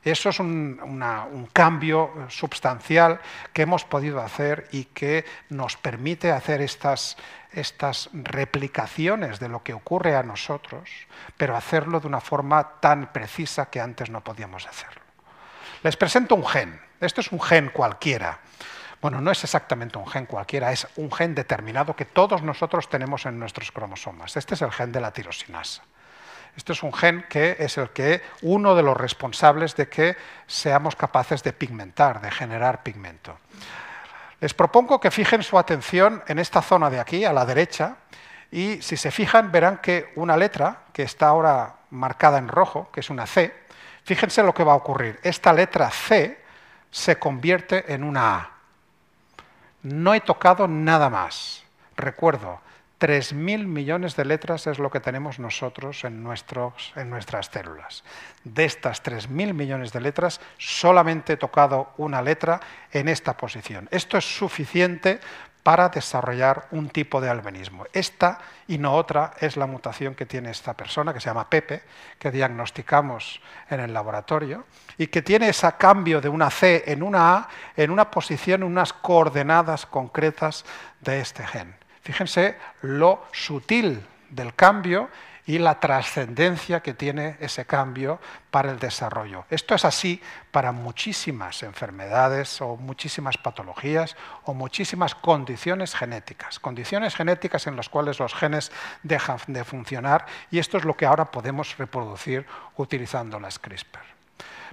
Eso es un cambio sustancial que hemos podido hacer y que nos permite hacer estas replicaciones de lo que ocurre a nosotros, pero hacerlo de una forma tan precisa que antes no podíamos hacerlo. Les presento un gen. Esto es un gen cualquiera. Bueno, no es exactamente un gen cualquiera, es un gen determinado que todos nosotros tenemos en nuestros cromosomas. Este es el gen de la tirosinasa. Este es un gen que es uno de los responsables de que seamos capaces de pigmentar, de generar pigmento. Les propongo que fijen su atención en esta zona de aquí, a la derecha, y si se fijan verán que una letra, que está ahora marcada en rojo, que es una C, fíjense lo que va a ocurrir. Esta letra C se convierte en una A. No he tocado nada más. Recuerdo, 3.000 millones de letras es lo que tenemos nosotros en nuestras células. De estas 3.000 millones de letras, solamente he tocado una letra en esta posición. Esto es suficiente para desarrollar un tipo de albinismo. Esta y no otra es la mutación que tiene esta persona, que se llama Pepe, que diagnosticamos en el laboratorio, y que tiene ese cambio de una C en una A en una posición, en unas coordenadas concretas de este gen. Fíjense lo sutil del cambio y la trascendencia que tiene ese cambio para el desarrollo. Esto es así para muchísimas enfermedades o muchísimas patologías o muchísimas condiciones genéticas en las cuales los genes dejan de funcionar, y esto es lo que ahora podemos reproducir utilizando las CRISPR.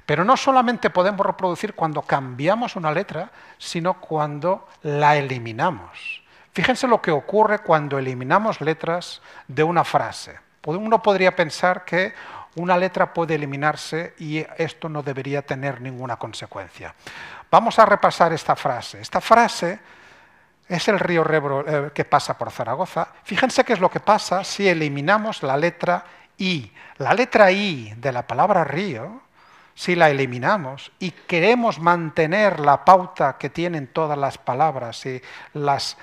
Pero no solamente podemos reproducir cuando cambiamos una letra, sino cuando la eliminamos. Fíjense lo que ocurre cuando eliminamos letras de una frase. Uno podría pensar que una letra puede eliminarse y esto no debería tener ninguna consecuencia. Vamos a repasar esta frase. Esta frase es el río Ebro que pasa por Zaragoza. Fíjense qué es lo que pasa si eliminamos la letra I. La letra I de la palabra río, si la eliminamos y queremos mantener la pauta que tienen todas las palabras y los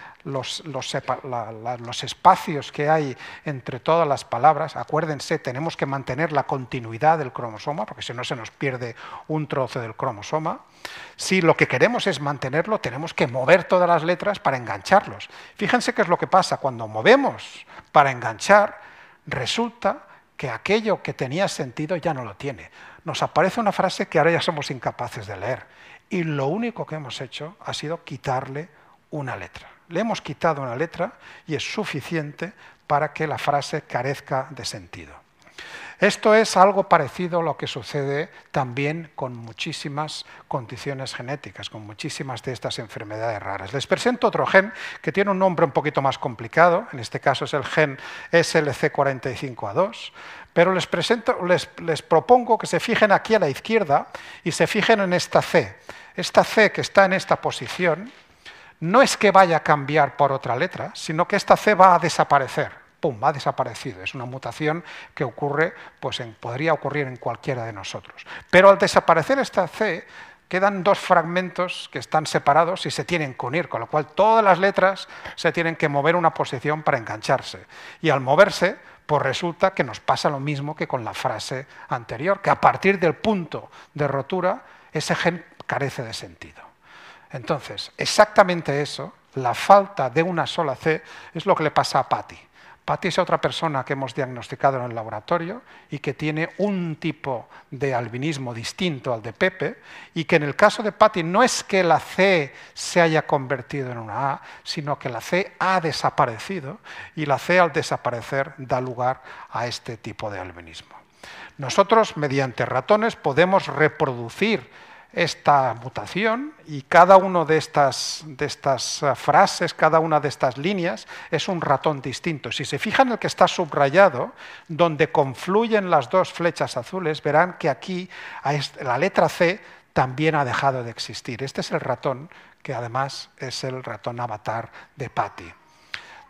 espacios que hay entre todas las palabras, acuérdense, tenemos que mantener la continuidad del cromosoma, porque si no se nos pierde un trozo del cromosoma. Si lo que queremos es mantenerlo, tenemos que mover todas las letras para engancharlos. Fíjense qué es lo que pasa. Cuando movemos para enganchar, resulta que aquello que tenía sentido ya no lo tiene. Nos aparece una frase que ahora ya somos incapaces de leer. Y lo único que hemos hecho ha sido quitarle una letra. Le hemos quitado una letra y es suficiente para que la frase carezca de sentido. Esto es algo parecido a lo que sucede también con muchísimas condiciones genéticas, con muchísimas de estas enfermedades raras. Les presento otro gen que tiene un nombre un poquito más complicado, en este caso es el gen SLC45A2, pero les propongo que se fijen aquí a la izquierda y se fijen en esta C. Esta C que está en esta posición no es que vaya a cambiar por otra letra, sino que esta C va a desaparecer. ¡Pum!, ha desaparecido. Es una mutación que ocurre, pues podría ocurrir en cualquiera de nosotros. Pero al desaparecer esta C, quedan dos fragmentos que están separados y se tienen que unir, con lo cual todas las letras se tienen que mover una posición para engancharse. Y al moverse, pues resulta que nos pasa lo mismo que con la frase anterior, que a partir del punto de rotura, ese gen carece de sentido. Entonces, exactamente eso, la falta de una sola C, es lo que le pasa a Patty. Patty es otra persona que hemos diagnosticado en el laboratorio y que tiene un tipo de albinismo distinto al de Pepe, y que en el caso de Patty no es que la C se haya convertido en una A, sino que la C ha desaparecido, y la C al desaparecer da lugar a este tipo de albinismo. Nosotros, mediante ratones, podemos reproducir esta mutación, y cada una de estas frases, cada una de estas líneas es un ratón distinto. Si se fijan en el que está subrayado, donde confluyen las dos flechas azules, verán que aquí la letra C también ha dejado de existir. Este es el ratón, que además es el ratón avatar de Patty.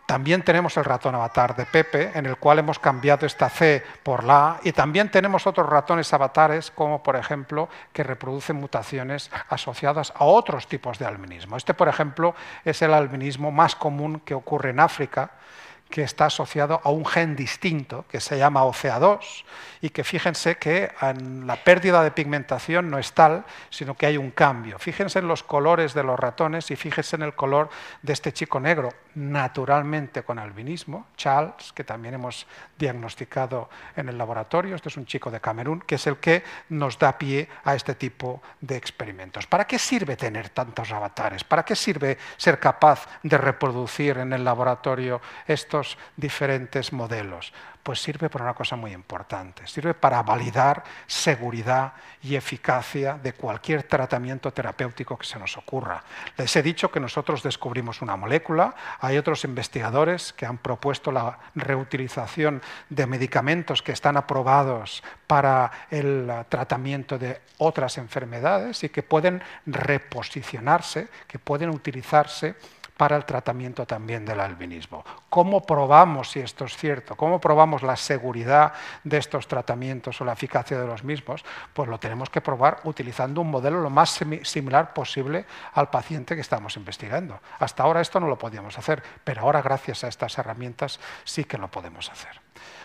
También tenemos el ratón avatar de Pepe, en el cual hemos cambiado esta C por la A, y también tenemos otros ratones avatares, como por ejemplo, que reproducen mutaciones asociadas a otros tipos de albinismo. Este, por ejemplo, es el albinismo más común que ocurre en África, que está asociado a un gen distinto que se llama OCA2, y que fíjense que la pérdida de pigmentación no es tal, sino que hay un cambio. Fíjense en los colores de los ratones y fíjense en el color de este chico negro, naturalmente con albinismo, Charles, que también hemos diagnosticado en el laboratorio. Este es un chico de Camerún, que es el que nos da pie a este tipo de experimentos. ¿Para qué sirve tener tantos avatares? ¿Para qué sirve ser capaz de reproducir en el laboratorio estos diferentes modelos? Pues sirve para una cosa muy importante, sirve para validar seguridad y eficacia de cualquier tratamiento terapéutico que se nos ocurra. Les he dicho que nosotros descubrimos una molécula, hay otros investigadores que han propuesto la reutilización de medicamentos que están aprobados para el tratamiento de otras enfermedades y que pueden reposicionarse, que pueden utilizarse para el tratamiento también del albinismo. ¿Cómo probamos si esto es cierto? ¿Cómo probamos la seguridad de estos tratamientos o la eficacia de los mismos? Pues lo tenemos que probar utilizando un modelo lo más similar posible al paciente que estamos investigando. Hasta ahora esto no lo podíamos hacer, pero ahora gracias a estas herramientas sí que lo podemos hacer.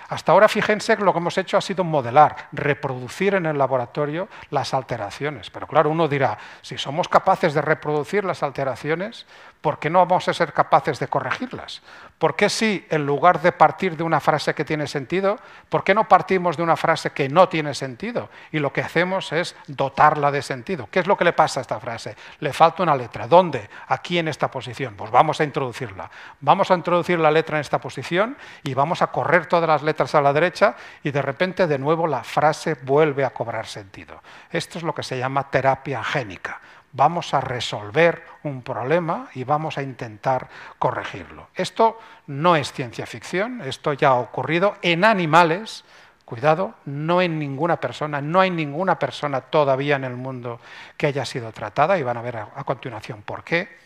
Hasta ahora, fíjense que lo que hemos hecho ha sido modelar, reproducir en el laboratorio las alteraciones. Pero claro, uno dirá, si somos capaces de reproducir las alteraciones, ¿por qué no vamos a ser capaces de corregirlas? ¿Por qué si, en lugar de partir de una frase que tiene sentido, por qué no partimos de una frase que no tiene sentido? Y lo que hacemos es dotarla de sentido. ¿Qué es lo que le pasa a esta frase? Le falta una letra. ¿Dónde? Aquí en esta posición. Pues vamos a introducirla. Vamos a introducir la letra en esta posición y vamos a correr todas las letras a la derecha, y de repente de nuevo la frase vuelve a cobrar sentido. Esto es lo que se llama terapia génica. Vamos a resolver un problema y vamos a intentar corregirlo. Esto no es ciencia ficción, esto ya ha ocurrido en animales. Cuidado, no en ninguna persona, no hay ninguna persona todavía en el mundo que haya sido tratada, y van a ver a continuación por qué.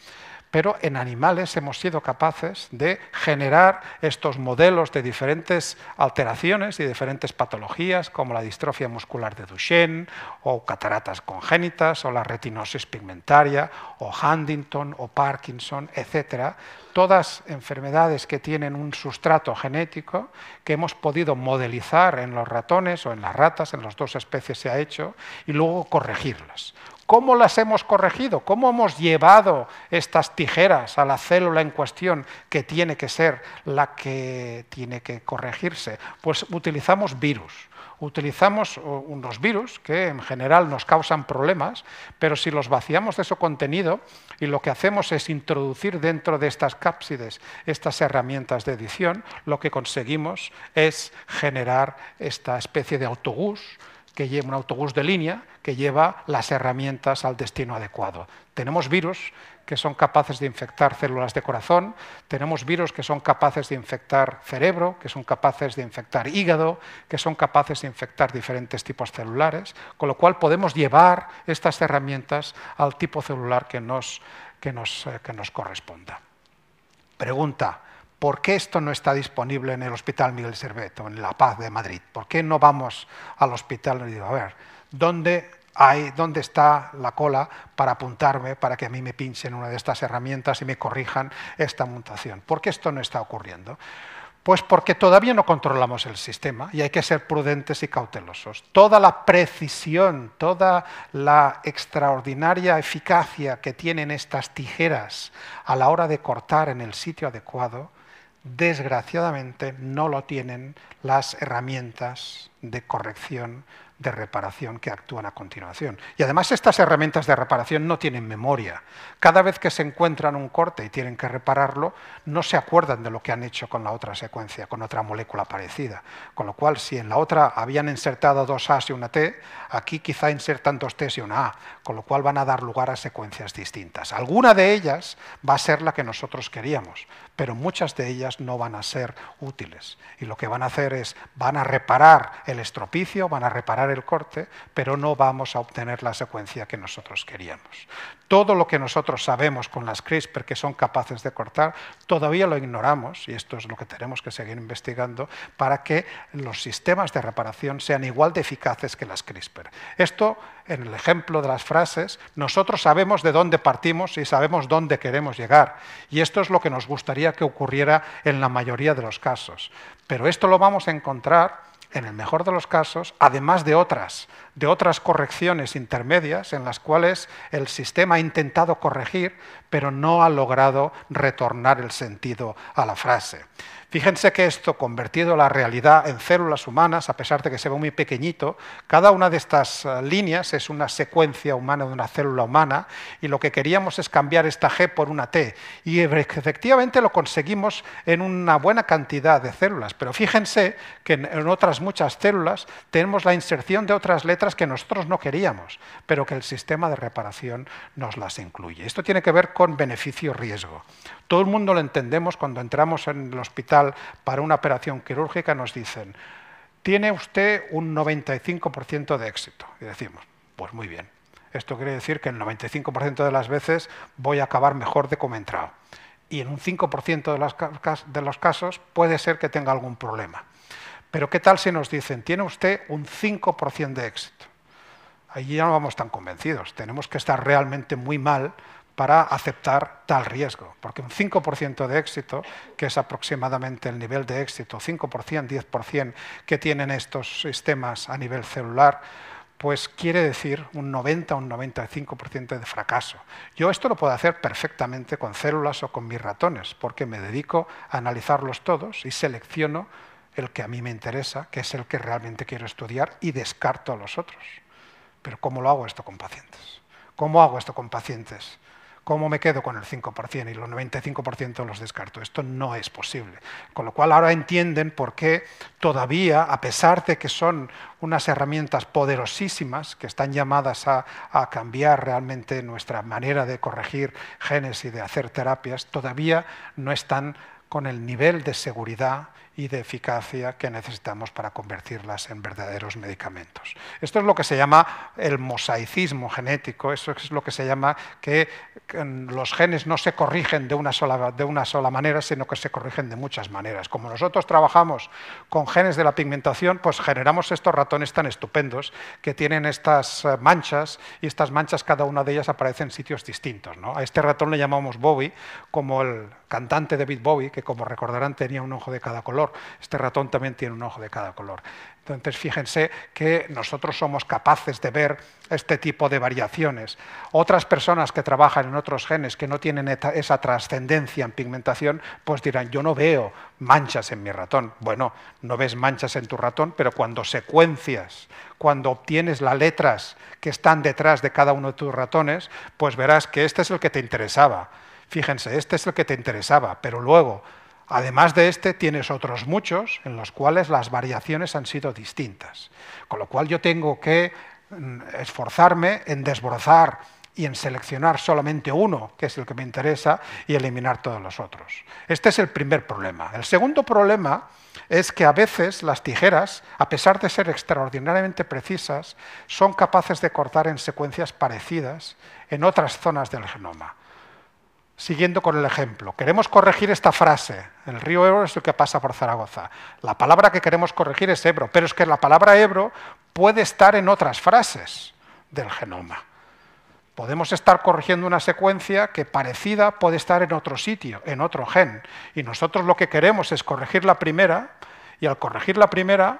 Pero en animales hemos sido capaces de generar estos modelos de diferentes alteraciones y diferentes patologías, como la distrofia muscular de Duchenne, o cataratas congénitas, o la retinosis pigmentaria, o Huntington, o Parkinson, etcétera. Todas enfermedades que tienen un sustrato genético que hemos podido modelizar en los ratones o en las ratas, en las dos especies se ha hecho, y luego corregirlas. ¿Cómo las hemos corregido? ¿Cómo hemos llevado estas tijeras a la célula en cuestión, que tiene que ser la que tiene que corregirse? Pues utilizamos virus. Utilizamos unos virus que en general nos causan problemas, pero si los vaciamos de su contenido y lo que hacemos es introducir dentro de estas cápsides estas herramientas de edición, lo que conseguimos es generar esta especie de autobús, que lleva un autobús de línea que lleva las herramientas al destino adecuado. Tenemos virus que son capaces de infectar células de corazón, tenemos virus que son capaces de infectar cerebro, que son capaces de infectar hígado, que son capaces de infectar diferentes tipos celulares, con lo cual podemos llevar estas herramientas al tipo celular que nos corresponda. Pregunta: ¿por qué esto no está disponible en el Hospital Miguel Servet o en La Paz de Madrid? ¿Por qué no vamos al hospital y digo, a ver, ¿dónde está la cola para apuntarme, para que a mí me pinchen una de estas herramientas y me corrijan esta mutación? ¿Por qué esto no está ocurriendo? Pues porque todavía no controlamos el sistema y hay que ser prudentes y cautelosos. Toda la precisión, toda la extraordinaria eficacia que tienen estas tijeras a la hora de cortar en el sitio adecuado, desgraciadamente no lo tienen las herramientas de corrección, de reparación que actúan a continuación. Y además estas herramientas de reparación no tienen memoria. Cada vez que se encuentran un corte y tienen que repararlo, no se acuerdan de lo que han hecho con la otra secuencia, con otra molécula parecida. Con lo cual, si en la otra habían insertado 2 A's y una T, aquí quizá insertan 2 T's y una A, con lo cual van a dar lugar a secuencias distintas. Alguna de ellas va a ser la que nosotros queríamos, pero muchas de ellas no van a ser útiles. Y lo que van a hacer es, van a reparar el estropicio, van a reparar el corte, pero no vamos a obtener la secuencia que nosotros queríamos. Todo lo que nosotros sabemos con las CRISPR que son capaces de cortar, todavía lo ignoramos, y esto es lo que tenemos que seguir investigando, para que los sistemas de reparación sean igual de eficaces que las CRISPR. Esto, en el ejemplo de las frases, nosotros sabemos de dónde partimos y sabemos dónde queremos llegar, y esto es lo que nos gustaría que ocurriera en la mayoría de los casos. Pero esto lo vamos a encontrar, en el mejor de los casos, además de otras correcciones intermedias en las cuales el sistema ha intentado corregir, pero no ha logrado retornar el sentido a la frase. Fíjense que esto, convertido a la realidad en células humanas, a pesar de que se ve muy pequeñito, cada una de estas líneas es una secuencia humana de una célula humana, y lo que queríamos es cambiar esta G por una T. Y efectivamente lo conseguimos en una buena cantidad de células, pero fíjense que en otras muchas células tenemos la inserción de otras letras que nosotros no queríamos, pero que el sistema de reparación nos las incluye. Esto tiene que ver con beneficio-riesgo. Todo el mundo lo entendemos cuando entramos en el hospital para una operación quirúrgica, nos dicen, tiene usted un 95% de éxito. Y decimos, pues muy bien. Esto quiere decir que el 95% de las veces voy a acabar mejor de como he entrado. Y en un 5% de los casos puede ser que tenga algún problema. Pero ¿qué tal si nos dicen, tiene usted un 5% de éxito? Allí ya no vamos tan convencidos. Tenemos que estar realmente muy mal para aceptar tal riesgo, porque un 5% de éxito, que es aproximadamente el nivel de éxito, 5%, 10% que tienen estos sistemas a nivel celular, pues quiere decir un 90 o un 95% de fracaso. Yo esto lo puedo hacer perfectamente con células o con mis ratones, porque me dedico a analizarlos todos y selecciono el que a mí me interesa, que es el que realmente quiero estudiar, y descarto a los otros. Pero ¿cómo lo hago esto con pacientes? ¿Cómo hago esto con pacientes? ¿Cómo me quedo con el 5% y los 95% los descarto? Esto no es posible. Con lo cual ahora entienden por qué todavía, a pesar de que son unas herramientas poderosísimas que están llamadas a cambiar realmente nuestra manera de corregir genes y de hacer terapias, todavía no están con el nivel de seguridad y de eficacia que necesitamos para convertirlas en verdaderos medicamentos. Esto es lo que se llama el mosaicismo genético, eso es lo que se llama que los genes no se corrigen de una sola manera, sino que se corrigen de muchas maneras. Como nosotros trabajamos con genes de la pigmentación, pues generamos estos ratones tan estupendos que tienen estas manchas, y estas manchas, cada una de ellas aparece en sitios distintos, ¿no? A este ratón le llamamos Bowie, como el cantante David Bowie, que como recordarán tenía un ojo de cada color. color, este ratón también tiene un ojo de cada color. Entonces, fíjense que nosotros somos capaces de ver este tipo de variaciones. Otras personas que trabajan en otros genes que no tienen esa trascendencia en pigmentación, pues dirán, yo no veo manchas en mi ratón. Bueno, no ves manchas en tu ratón, pero cuando secuencias, cuando obtienes las letras que están detrás de cada uno de tus ratones, pues verás que este es el que te interesaba. Fíjense, este es el que te interesaba, pero luego, además de este, tienes otros muchos en los cuales las variaciones han sido distintas. Con lo cual yo tengo que esforzarme en desbrozar y en seleccionar solamente uno, que es el que me interesa, y eliminar todos los otros. Este es el primer problema. El segundo problema es que a veces las tijeras, a pesar de ser extraordinariamente precisas, son capaces de cortar en secuencias parecidas en otras zonas del genoma. Siguiendo con el ejemplo, queremos corregir esta frase, el río Ebro es el que pasa por Zaragoza. La palabra que queremos corregir es Ebro, pero es que la palabra Ebro puede estar en otras frases del genoma. Podemos estar corrigiendo una secuencia que parecida puede estar en otro sitio, en otro gen. Y nosotros lo que queremos es corregir la primera, y al corregir la primera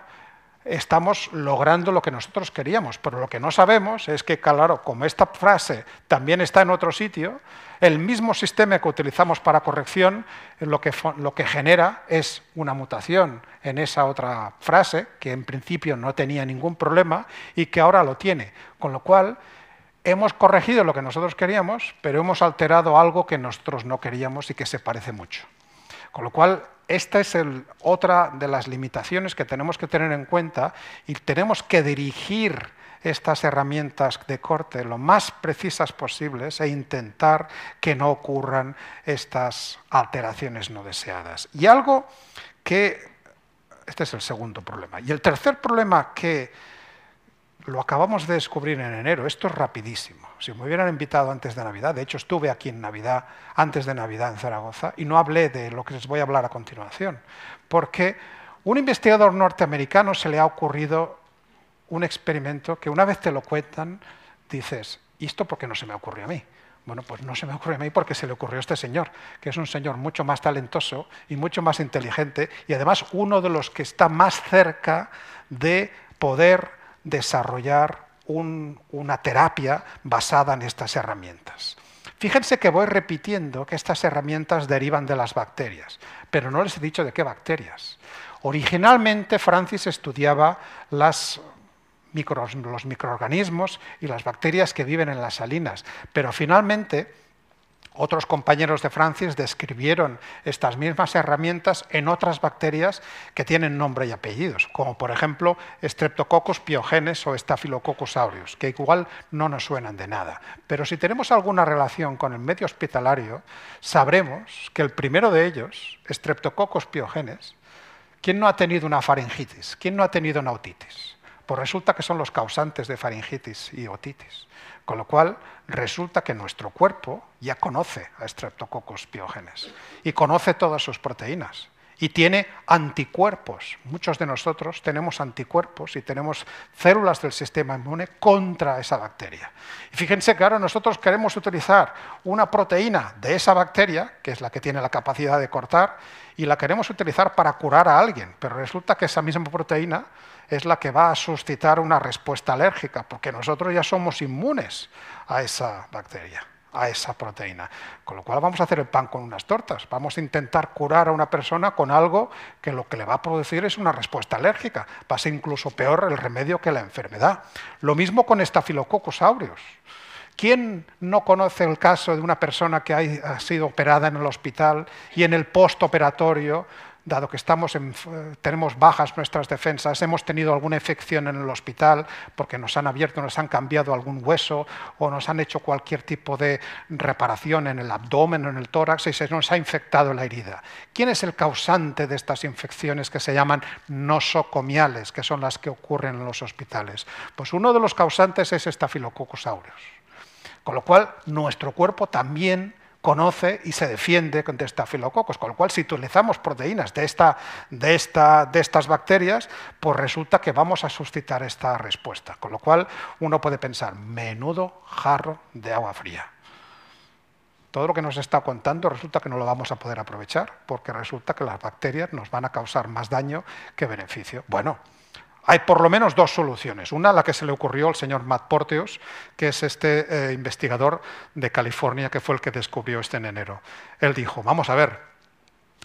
estamos logrando lo que nosotros queríamos. Pero lo que no sabemos es que, claro, como esta frase también está en otro sitio, el mismo sistema que utilizamos para corrección lo que genera es una mutación en esa otra frase, que en principio no tenía ningún problema y que ahora lo tiene. Con lo cual, hemos corregido lo que nosotros queríamos, pero hemos alterado algo que nosotros no queríamos y que se parece mucho. Con lo cual, esta es otra de las limitaciones que tenemos que tener en cuenta y tenemos que dirigir estas herramientas de corte lo más precisas posibles e intentar que no ocurran estas alteraciones no deseadas. Y algo que... Este es el segundo problema. Y el tercer problema que lo acabamos de descubrir en enero, esto es rapidísimo. Si me hubieran invitado antes de Navidad, de hecho estuve aquí en Navidad, antes de Navidad en Zaragoza, y no hablé de lo que les voy a hablar a continuación, porque un investigador norteamericano se le ha ocurrido un experimento que una vez te lo cuentan, dices, ¿y esto por qué no se me ocurrió a mí? Bueno, pues no se me ocurrió a mí porque se le ocurrió a este señor, que es un señor mucho más talentoso y mucho más inteligente, y además uno de los que está más cerca de poder desarrollar una terapia basada en estas herramientas. Fíjense que voy repitiendo que estas herramientas derivan de las bacterias, pero no les he dicho de qué bacterias. Originalmente Francis estudiaba los microorganismos y las bacterias que viven en las salinas, pero finalmente otros compañeros de Francis describieron estas mismas herramientas en otras bacterias que tienen nombre y apellidos, como por ejemplo Streptococcus pyogenes o Staphylococcus aureus, que igual no nos suenan de nada. Pero si tenemos alguna relación con el medio hospitalario, sabremos que el primero de ellos, Streptococcus pyogenes, ¿quién no ha tenido una faringitis? ¿Quién no ha tenido una otitis? Pues resulta que son los causantes de faringitis y otitis. Con lo cual, resulta que nuestro cuerpo ya conoce a Streptococcus pyogenes y conoce todas sus proteínas y tiene anticuerpos. Muchos de nosotros tenemos anticuerpos y tenemos células del sistema inmune contra esa bacteria. Y fíjense que ahora nosotros queremos utilizar una proteína de esa bacteria, que es la que tiene la capacidad de cortar, y la queremos utilizar para curar a alguien, pero resulta que esa misma proteína es la que va a suscitar una respuesta alérgica, porque nosotros ya somos inmunes a esa bacteria, a esa proteína. Con lo cual vamos a hacer el pan con unas tortas. Vamos a intentar curar a una persona con algo que lo que le va a producir es una respuesta alérgica. Va a ser incluso peor el remedio que la enfermedad. Lo mismo con Staphylococcus aureus. ¿Quién no conoce el caso de una persona que ha sido operada en el hospital y en el postoperatorio, dado que tenemos bajas nuestras defensas, hemos tenido alguna infección en el hospital porque nos han abierto, nos han cambiado algún hueso o nos han hecho cualquier tipo de reparación en el abdomen o en el tórax y se nos ha infectado la herida? ¿Quién es el causante de estas infecciones que se llaman nosocomiales, que son las que ocurren en los hospitales? Pues uno de los causantes es Staphylococcus aureus. Con lo cual, nuestro cuerpo también conoce y se defiende contra estafilococos, con lo cual si utilizamos proteínas de estas bacterias, pues resulta que vamos a suscitar esta respuesta. Con lo cual uno puede pensar, menudo jarro de agua fría. todo lo que nos está contando resulta que no lo vamos a poder aprovechar, porque resulta que las bacterias nos van a causar más daño que beneficio. Bueno, hay por lo menos dos soluciones. Una, la que se le ocurrió al señor Matt Porteous, que es este investigador de California, que fue el que descubrió esto en enero. Él dijo, vamos a ver,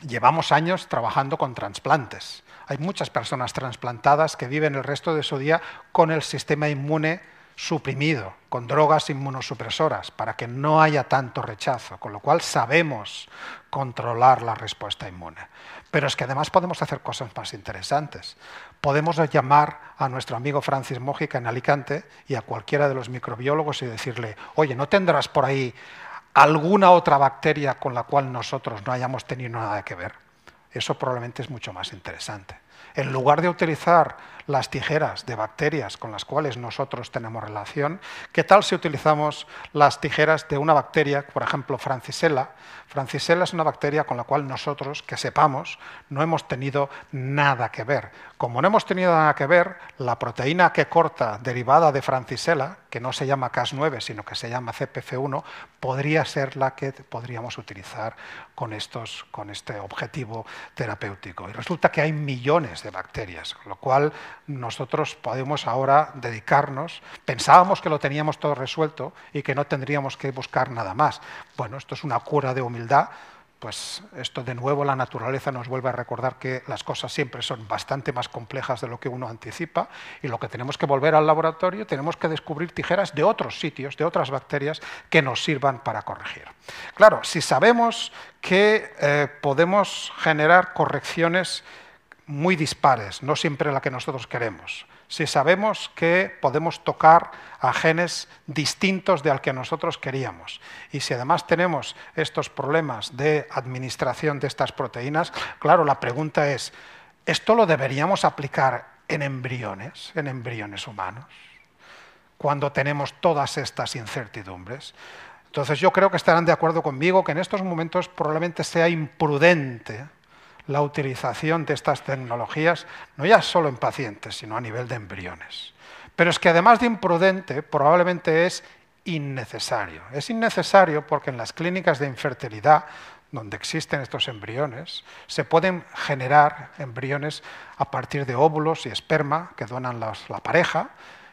llevamos años trabajando con trasplantes. Hay muchas personas trasplantadas que viven el resto de su día con el sistema inmune suprimido, con drogas inmunosupresoras, para que no haya tanto rechazo, con lo cual sabemos controlar la respuesta inmune. Pero es que además podemos hacer cosas más interesantes. Podemos llamar a nuestro amigo Francis Mójica en Alicante y a cualquiera de los microbiólogos y decirle, oye, ¿no tendrás por ahí alguna otra bacteria con la cual nosotros no hayamos tenido nada que ver? Eso probablemente es mucho más interesante. En lugar de utilizar las tijeras de bacterias con las cuales nosotros tenemos relación, ¿qué tal si utilizamos las tijeras de una bacteria, por ejemplo, Francisella? Francisella es una bacteria con la cual nosotros, que sepamos, no hemos tenido nada que ver. Como no hemos tenido nada que ver, la proteína que corta derivada de Francisella, que no se llama Cas9, sino que se llama CPF1, podría ser la que podríamos utilizar con este objetivo terapéutico. Y resulta que hay millones de bacterias, con lo cual nosotros podemos ahora dedicarnos, pensábamos que lo teníamos todo resuelto y que no tendríamos que buscar nada más. Bueno, esto es una cura de humildad, pues esto de nuevo la naturaleza nos vuelve a recordar que las cosas siempre son bastante más complejas de lo que uno anticipa y lo que tenemos que volver al laboratorio, tenemos que descubrir tijeras de otros sitios, de otras bacterias que nos sirvan para corregir. Claro, si sabemos que podemos generar correcciones muy dispares, no siempre la que nosotros queremos. Si sabemos que podemos tocar a genes distintos de al que nosotros queríamos y si además tenemos estos problemas de administración de estas proteínas, claro, la pregunta es, ¿esto lo deberíamos aplicar en embriones humanos, cuando tenemos todas estas incertidumbres? Entonces yo creo que estarán de acuerdo conmigo que en estos momentos probablemente sea imprudente la utilización de estas tecnologías, no ya solo en pacientes, sino a nivel de embriones. Pero es que además de imprudente, probablemente es innecesario. Es innecesario porque en las clínicas de infertilidad, donde existen estos embriones, se pueden generar embriones a partir de óvulos y esperma que donan la pareja,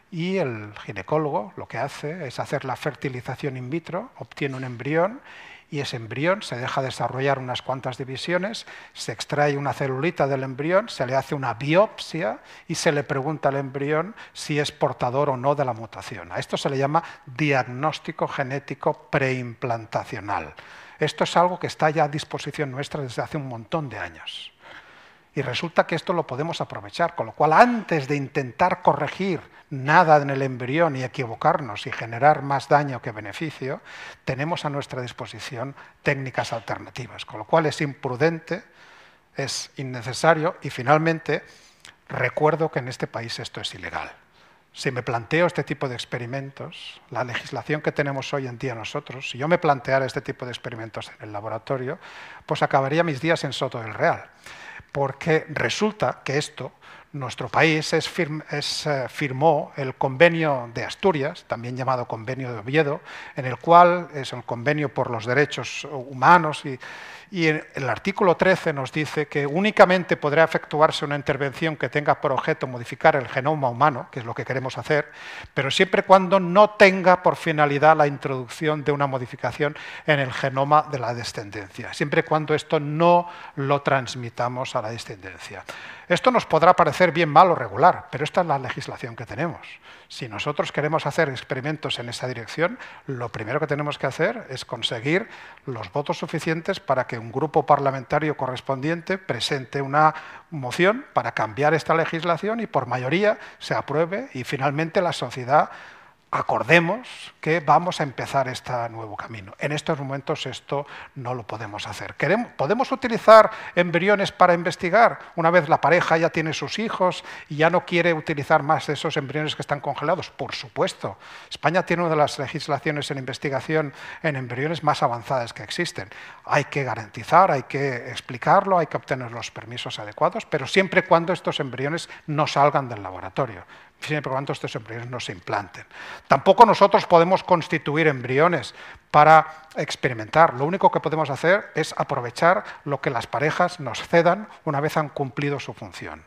y el ginecólogo lo que hace es hacer la fertilización in vitro, obtiene un embrión, y ese embrión se deja desarrollar unas cuantas divisiones, se extrae una celulita del embrión, se le hace una biopsia y se le pregunta al embrión si es portador o no de la mutación. A esto se le llama diagnóstico genético preimplantacional. Esto es algo que está ya a disposición nuestra desde hace un montón de años. Y resulta que esto lo podemos aprovechar, con lo cual antes de intentar corregir nada en el embrión y equivocarnos y generar más daño que beneficio, tenemos a nuestra disposición técnicas alternativas, con lo cual es imprudente, es innecesario y finalmente recuerdo que en este país esto es ilegal. Si me planteo este tipo de experimentos, la legislación que tenemos hoy en día nosotros, si yo me planteara este tipo de experimentos en el laboratorio, pues acabaría mis días en Soto del Real. Porque resulta que nuestro país firmó el Convenio de Asturias, también llamado Convenio de Oviedo, en el cual es el Convenio por los Derechos Humanos y el artículo 13 nos dice que únicamente podrá efectuarse una intervención que tenga por objeto modificar el genoma humano, que es lo que queremos hacer, pero siempre y cuando no tenga por finalidad la introducción de una modificación en el genoma de la descendencia, siempre y cuando esto no lo transmitamos a la descendencia. Esto nos podrá parecer bien, mal o regular, pero esta es la legislación que tenemos. Si nosotros queremos hacer experimentos en esa dirección, lo primero que tenemos que hacer es conseguir los votos suficientes para que un grupo parlamentario correspondiente presente una moción para cambiar esta legislación y por mayoría se apruebe y finalmente la sociedad acordemos que vamos a empezar este nuevo camino. En estos momentos esto no lo podemos hacer. ¿Podemos utilizar embriones para investigar? Una vez la pareja ya tiene sus hijos y ya no quiere utilizar más de esos embriones que están congelados. Por supuesto. España tiene una de las legislaciones en investigación en embriones más avanzadas que existen. Hay que garantizar, hay que explicarlo, hay que obtener los permisos adecuados, pero siempre y cuando estos embriones no salgan del laboratorio. siempre y cuando estos embriones no se implanten. Tampoco nosotros podemos constituir embriones para experimentar. Lo único que podemos hacer es aprovechar lo que las parejas nos cedan una vez han cumplido su función.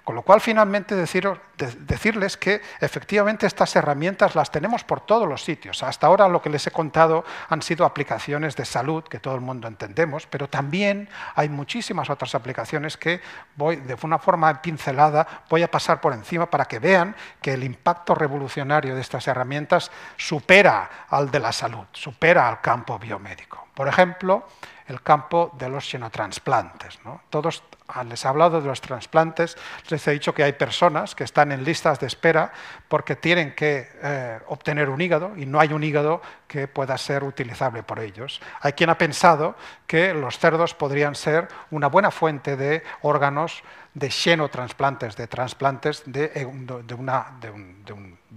Con lo cual, finalmente, decirles que efectivamente estas herramientas las tenemos por todos los sitios. Hasta ahora lo que les he contado han sido aplicaciones de salud, que todo el mundo entendemos, pero también hay muchísimas otras aplicaciones que de una forma pincelada voy a pasar por encima para que vean que el impacto revolucionario de estas herramientas supera al de la salud, supera al campo biomédico. Por ejemplo, el campo de los xenotransplantes, ¿no? Todos les he hablado de los trasplantes, les he dicho que hay personas que están en listas de espera porque tienen que obtener un hígado y no hay un hígado que pueda ser utilizable por ellos. Hay quien ha pensado que los cerdos podrían ser una buena fuente de órganos de xenotransplantes, de trasplantes de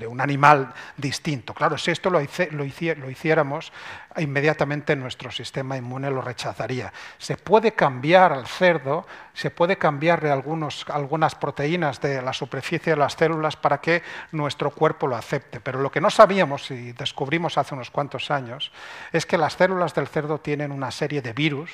un animal distinto. Claro, si esto lo hiciéramos, inmediatamente nuestro sistema inmune lo rechazaría. Se puede cambiar al cerdo, se puede cambiarle algunas proteínas de la superficie de las células para que nuestro cuerpo lo acepte. Pero lo que no sabíamos y descubrimos hace unos cuantos años es que las células del cerdo tienen una serie de virus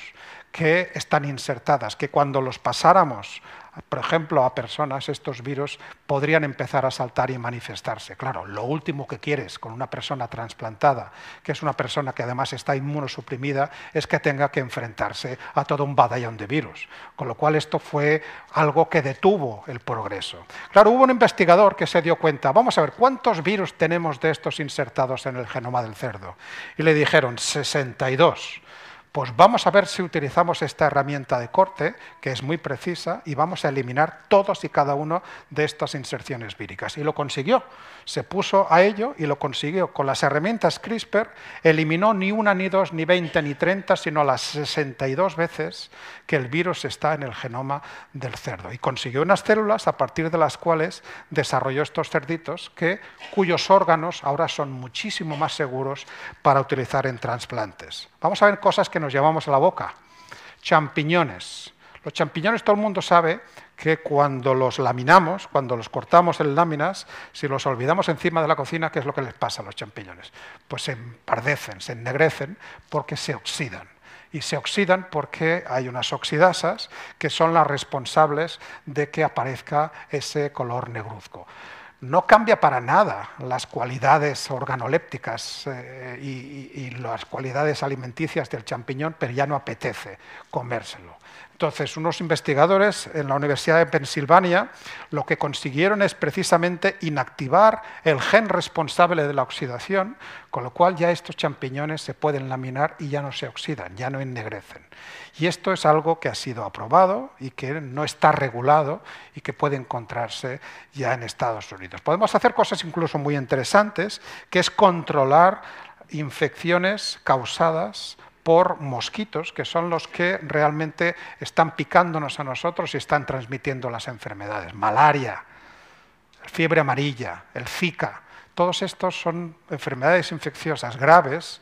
que están insertadas, que cuando los pasáramos, por ejemplo, a personas, estos virus podrían empezar a saltar y manifestarse. Claro, lo último que quieres con una persona trasplantada, que es una persona que además está inmunosuprimida, es que tenga que enfrentarse a todo un batallón de virus. Con lo cual esto fue algo que detuvo el progreso. Claro, hubo un investigador que se dio cuenta, vamos a ver, ¿cuántos virus tenemos de estos insertados en el genoma del cerdo? Y le dijeron 62. Pues vamos a ver si utilizamos esta herramienta de corte, que es muy precisa, y vamos a eliminar todos y cada uno de estas inserciones víricas. Y lo consiguió. Se puso a ello y lo consiguió. Con las herramientas CRISPR eliminó ni una, ni dos, ni 20, ni 30, sino las 62 veces que el virus está en el genoma del cerdo. Y consiguió unas células a partir de las cuales desarrolló estos cerditos cuyos órganos ahora son muchísimo más seguros para utilizar en trasplantes. Vamos a ver cosas que nos llevamos a la boca. Champiñones. Los champiñones, todo el mundo sabe que cuando los laminamos, cuando los cortamos en láminas, si los olvidamos encima de la cocina, ¿qué es lo que les pasa a los champiñones? Pues se empardecen, se ennegrecen porque se oxidan. Y se oxidan porque hay unas oxidasas que son las responsables de que aparezca ese color negruzco. No cambia para nada las cualidades organolépticas y las cualidades alimenticias del champiñón, pero ya no apetece comérselo. Entonces, unos investigadores en la Universidad de Pensilvania lo que consiguieron es precisamente inactivar el gen responsable de la oxidación, con lo cual ya estos champiñones se pueden laminar y ya no se oxidan, ya no ennegrecen. Y esto es algo que ha sido aprobado y que no está regulado y que puede encontrarse ya en Estados Unidos. Podemos hacer cosas incluso muy interesantes, que es controlar infecciones causadas por mosquitos, que son los que realmente están picándonos a nosotros y están transmitiendo las enfermedades. Malaria, fiebre amarilla, el Zika, todos estos son enfermedades infecciosas graves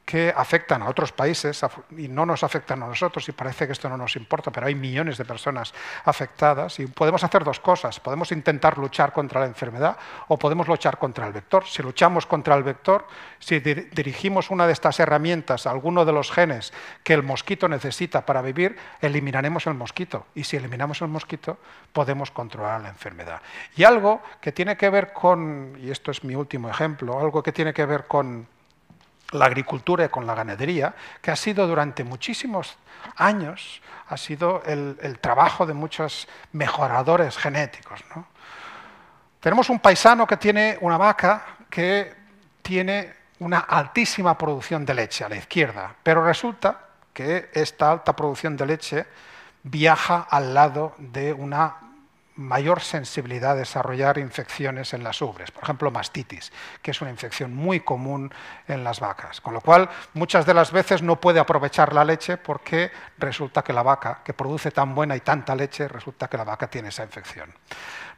que afectan a otros países y no nos afectan a nosotros, y parece que esto no nos importa, pero hay millones de personas afectadas y podemos hacer dos cosas. Podemos intentar luchar contra la enfermedad o podemos luchar contra el vector. Si luchamos contra el vector, si dirigimos una de estas herramientas a alguno de los genes que el mosquito necesita para vivir, eliminaremos el mosquito. Y si eliminamos el mosquito, podemos controlar la enfermedad. Y algo que tiene que ver con, y esto es mi último ejemplo, algo que tiene que ver con la agricultura y con la ganadería, que ha sido durante muchísimos años, ha sido el trabajo de muchos mejoradores genéticos, ¿no? Tenemos un paisano que tiene una vaca que tiene una altísima producción de leche a la izquierda, pero resulta que esta alta producción de leche viaja al lado de una mayor sensibilidad a desarrollar infecciones en las ubres, por ejemplo mastitis, que es una infección muy común en las vacas, con lo cual muchas de las veces no puede aprovechar la leche porque resulta que la vaca, que produce tan buena y tanta leche, resulta que la vaca tiene esa infección.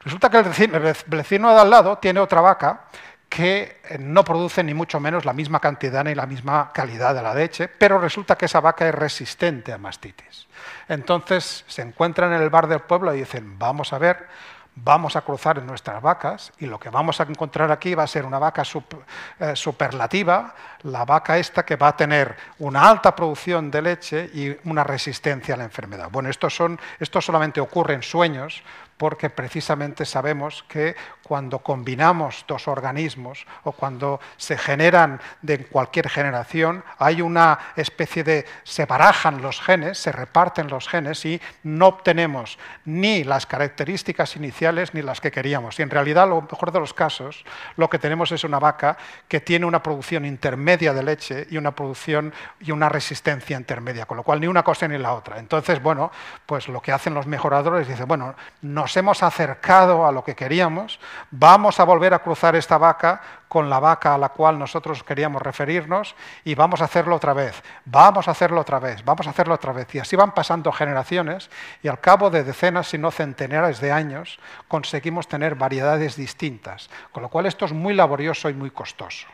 Resulta que el vecino de al lado tiene otra vaca que no produce ni mucho menos la misma cantidad ni la misma calidad de la leche, pero resulta que esa vaca es resistente a mastitis. Entonces se encuentran en el bar del pueblo y dicen, vamos a ver, vamos a cruzar en nuestras vacas y lo que vamos a encontrar aquí va a ser una vaca superlativa, la vaca esta que va a tener una alta producción de leche y una resistencia a la enfermedad. Bueno, esto solamente ocurre en sueños, porque precisamente sabemos que cuando combinamos dos organismos o cuando se generan de cualquier generación, hay una especie de... se barajan los genes, se reparten los genes y no obtenemos ni las características iniciales ni las que queríamos. Y en realidad, lo mejor de los casos, lo que tenemos es una vaca que tiene una producción intermedia de leche y una producción y una resistencia intermedia, con lo cual ni una cosa ni la otra. Entonces, bueno, pues lo que hacen los mejoradores, dicen, bueno, nos hemos acercado a lo que queríamos, vamos a volver a cruzar esta vaca con la vaca a la cual nosotros queríamos referirnos y vamos a hacerlo otra vez, vamos a hacerlo otra vez, vamos a hacerlo otra vez. Y así van pasando generaciones y al cabo de decenas, si no centenares de años, conseguimos tener variedades distintas, con lo cual esto es muy laborioso y muy costoso.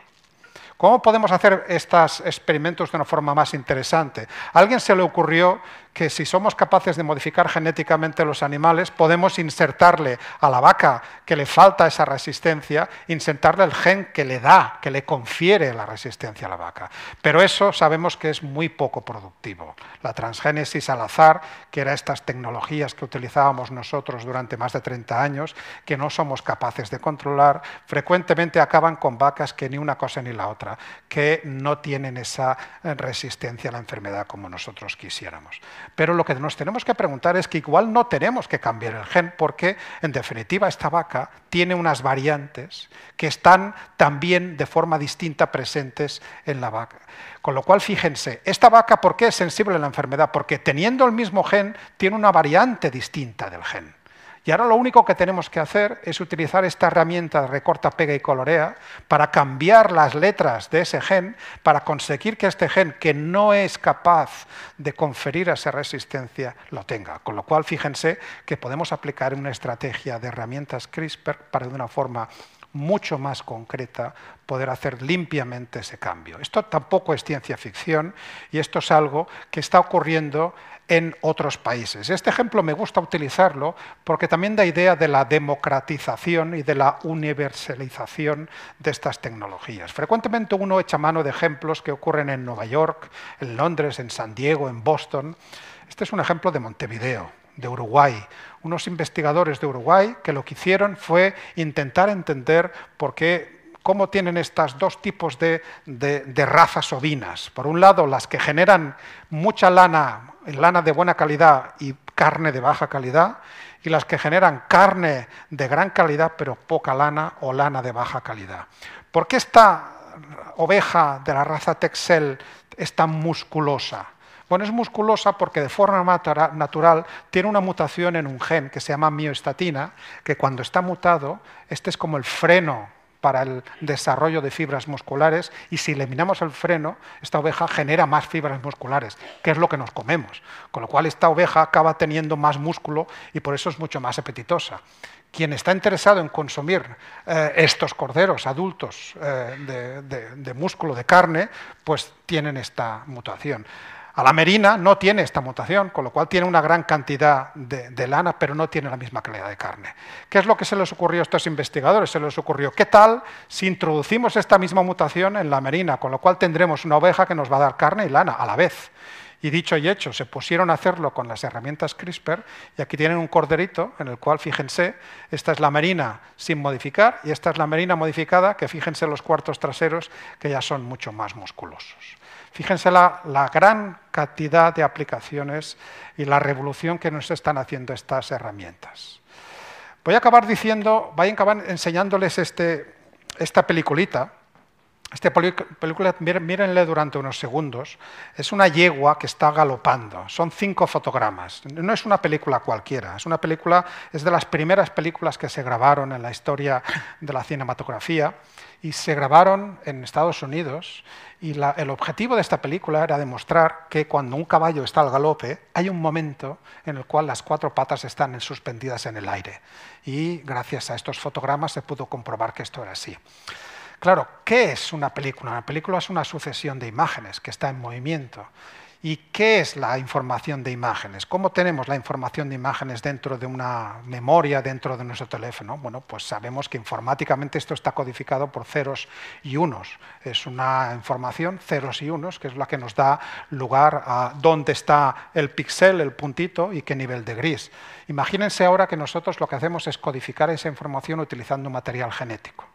¿Cómo podemos hacer estos experimentos de una forma más interesante? A alguien se le ocurrió que si somos capaces de modificar genéticamente los animales, podemos insertarle a la vaca que le falta esa resistencia, insertarle el gen que le da, que le confiere la resistencia a la vaca. Pero eso sabemos que es muy poco productivo. La transgénesis al azar, que eran estas tecnologías que utilizábamos nosotros durante más de 30 años, que no somos capaces de controlar, frecuentemente acaban con vacas que ni una cosa ni la otra, que no tienen esa resistencia a la enfermedad como nosotros quisiéramos. Pero lo que nos tenemos que preguntar es que igual no tenemos que cambiar el gen porque, en definitiva, esta vaca tiene unas variantes que están también de forma distinta presentes en la vaca. Con lo cual, fíjense, esta vaca, ¿por qué es sensible a la enfermedad? Porque teniendo el mismo gen, tiene una variante distinta del gen. Y ahora lo único que tenemos que hacer es utilizar esta herramienta de recorta, pega y colorea para cambiar las letras de ese gen, para conseguir que este gen, que no es capaz de conferir esa resistencia, lo tenga. Con lo cual, fíjense que podemos aplicar una estrategia de herramientas CRISPR para de una forma mucho más concreta poder hacer limpiamente ese cambio. Esto tampoco es ciencia ficción y esto es algo que está ocurriendo en otros países. Este ejemplo me gusta utilizarlo porque también da idea de la democratización y de la universalización de estas tecnologías. Frecuentemente uno echa mano de ejemplos que ocurren en Nueva York, en Londres, en San Diego, en Boston. Este es un ejemplo de Montevideo, de Uruguay. Unos investigadores de Uruguay que lo que hicieron fue intentar entender por qué cómo tienen estos dos tipos de razas ovinas. Por un lado, las que generan mucha lana de buena calidad y carne de baja calidad, y las que generan carne de gran calidad pero poca lana o lana de baja calidad. ¿Por qué esta oveja de la raza Texel es tan musculosa? Bueno, es musculosa porque de forma natural tiene una mutación en un gen que se llama mioestatina, que cuando está mutado, este es como el freno para el desarrollo de fibras musculares, y si eliminamos el freno, esta oveja genera más fibras musculares, que es lo que nos comemos. Con lo cual esta oveja acaba teniendo más músculo y por eso es mucho más apetitosa. Quien está interesado en consumir estos corderos adultos de músculo, de carne, pues tienen esta mutación. A la merina no tiene esta mutación, con lo cual tiene una gran cantidad de lana, pero no tiene la misma calidad de carne. ¿Qué es lo que se les ocurrió a estos investigadores? Se les ocurrió, ¿qué tal si introducimos esta misma mutación en la merina? Con lo cual tendremos una oveja que nos va a dar carne y lana a la vez. Y dicho y hecho, se pusieron a hacerlo con las herramientas CRISPR, y aquí tienen un corderito en el cual, fíjense, esta es la merina sin modificar, y esta es la merina modificada, que fíjense los cuartos traseros, que ya son mucho más musculosos. Fíjense la gran cantidad de aplicaciones y la revolución que nos están haciendo estas herramientas. Voy a acabar enseñándoles esta peliculita. Esta película, mírenle durante unos segundos, es una yegua que está galopando. Son 5 fotogramas. No es una película cualquiera, es de las primeras películas que se grabaron en la historia de la cinematografía y se grabaron en Estados Unidos. Y el objetivo de esta película era demostrar que cuando un caballo está al galope, hay un momento en el cual las 4 patas están suspendidas en el aire. Y gracias a estos fotogramas se pudo comprobar que esto era así. Claro, ¿qué es una película? Una película es una sucesión de imágenes que está en movimiento. ¿Y qué es la información de imágenes? ¿Cómo tenemos la información de imágenes dentro de una memoria, dentro de nuestro teléfono? Bueno, pues sabemos que informáticamente esto está codificado por ceros y unos. Es una información, ceros y unos, que es la que nos da lugar a dónde está el píxel, el puntito y qué nivel de gris. Imagínense ahora que nosotros lo que hacemos es codificar esa información utilizando material genético.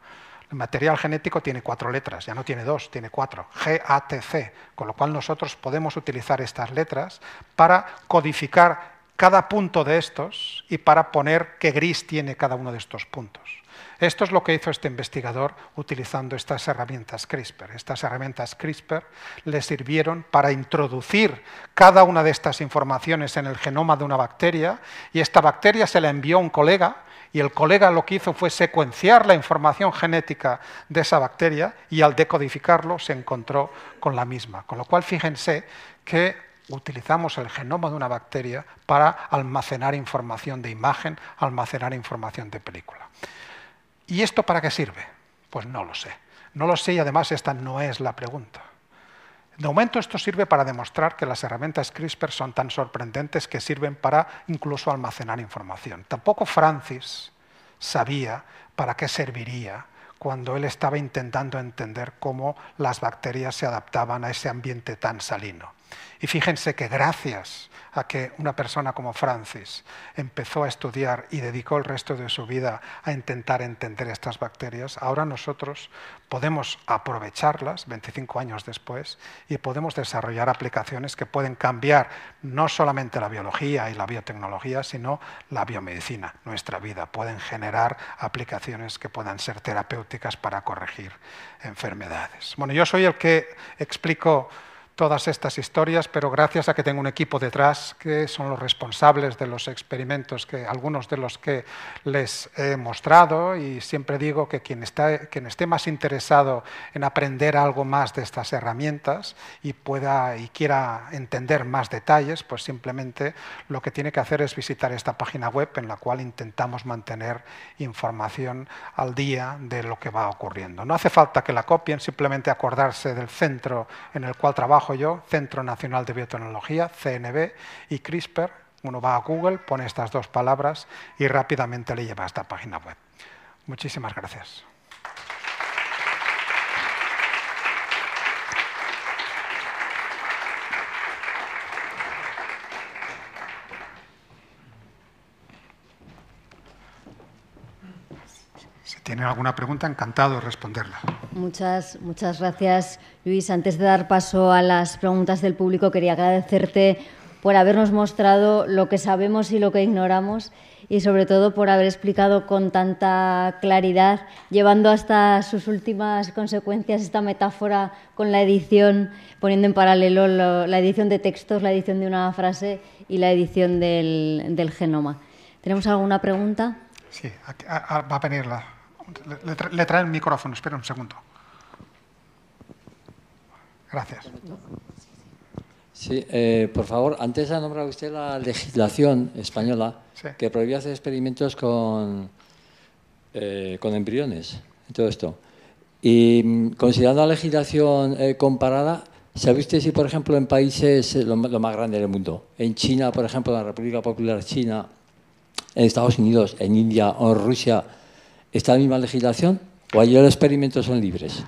El material genético tiene 4 letras, ya no tiene 2, tiene 4, G-A-T-C, con lo cual nosotros podemos utilizar estas letras para codificar cada punto de estos y para poner qué gris tiene cada uno de estos puntos. Esto es lo que hizo este investigador utilizando estas herramientas CRISPR. Estas herramientas CRISPR le sirvieron para introducir cada una de estas informaciones en el genoma de una bacteria y esta bacteria se la envió a un colega y el colega lo que hizo fue secuenciar la información genética de esa bacteria y al decodificarlo se encontró con la misma. Con lo cual, fíjense que utilizamos el genoma de una bacteria para almacenar información de imagen, almacenar información de película. ¿Y esto para qué sirve? Pues no lo sé. No lo sé y además esta no es la pregunta. De momento esto sirve para demostrar que las herramientas CRISPR son tan sorprendentes que sirven para incluso almacenar información. Tampoco Francis sabía para qué serviría cuando él estaba intentando entender cómo las bacterias se adaptaban a ese ambiente tan salino. Y fíjense que gracias a que una persona como Francis empezó a estudiar y dedicó el resto de su vida a intentar entender estas bacterias, ahora nosotros podemos aprovecharlas 25 años después y podemos desarrollar aplicaciones que pueden cambiar no solamente la biología y la biotecnología, sino la biomedicina, nuestra vida. Pueden generar aplicaciones que puedan ser terapéuticas para corregir enfermedades. Bueno, yo soy el que explico todas estas historias, pero gracias a que tengo un equipo detrás que son los responsables de los experimentos, algunos de los que les he mostrado, y siempre digo que quien esté más interesado en aprender algo más de estas herramientas y quiera entender más detalles, pues simplemente lo que tiene que hacer es visitar esta página web en la cual intentamos mantener información al día de lo que va ocurriendo. No hace falta que la copien, simplemente acordarse del centro en el cual trabajo yo, Centro Nacional de Biotecnología, CNB, y CRISPR. Uno va a Google, pone estas dos palabras y rápidamente le lleva a esta página web. Muchísimas gracias. Si tienen alguna pregunta, encantado de responderla. Muchas gracias, Luis. Antes de dar paso a las preguntas del público, quería agradecerte por habernos mostrado lo que sabemos y lo que ignoramos y, sobre todo, por haber explicado con tanta claridad, llevando hasta sus últimas consecuencias esta metáfora con la edición, poniendo en paralelo la edición de textos, la edición de una frase y la edición del genoma. ¿Tenemos alguna pregunta? Sí, va a venir la... Le trae el micrófono, espera un segundo. Gracias. Sí, por favor, antes ha nombrado usted la legislación española, sí, que prohibía hacer experimentos con embriones y todo esto. Y considerando la legislación comparada, ¿sabe usted si, por ejemplo, en países, lo más grande del mundo, en China, por ejemplo, en la República Popular China, en Estados Unidos, en India o en Rusia, ¿está la misma legislación o allí los experimentos son libres?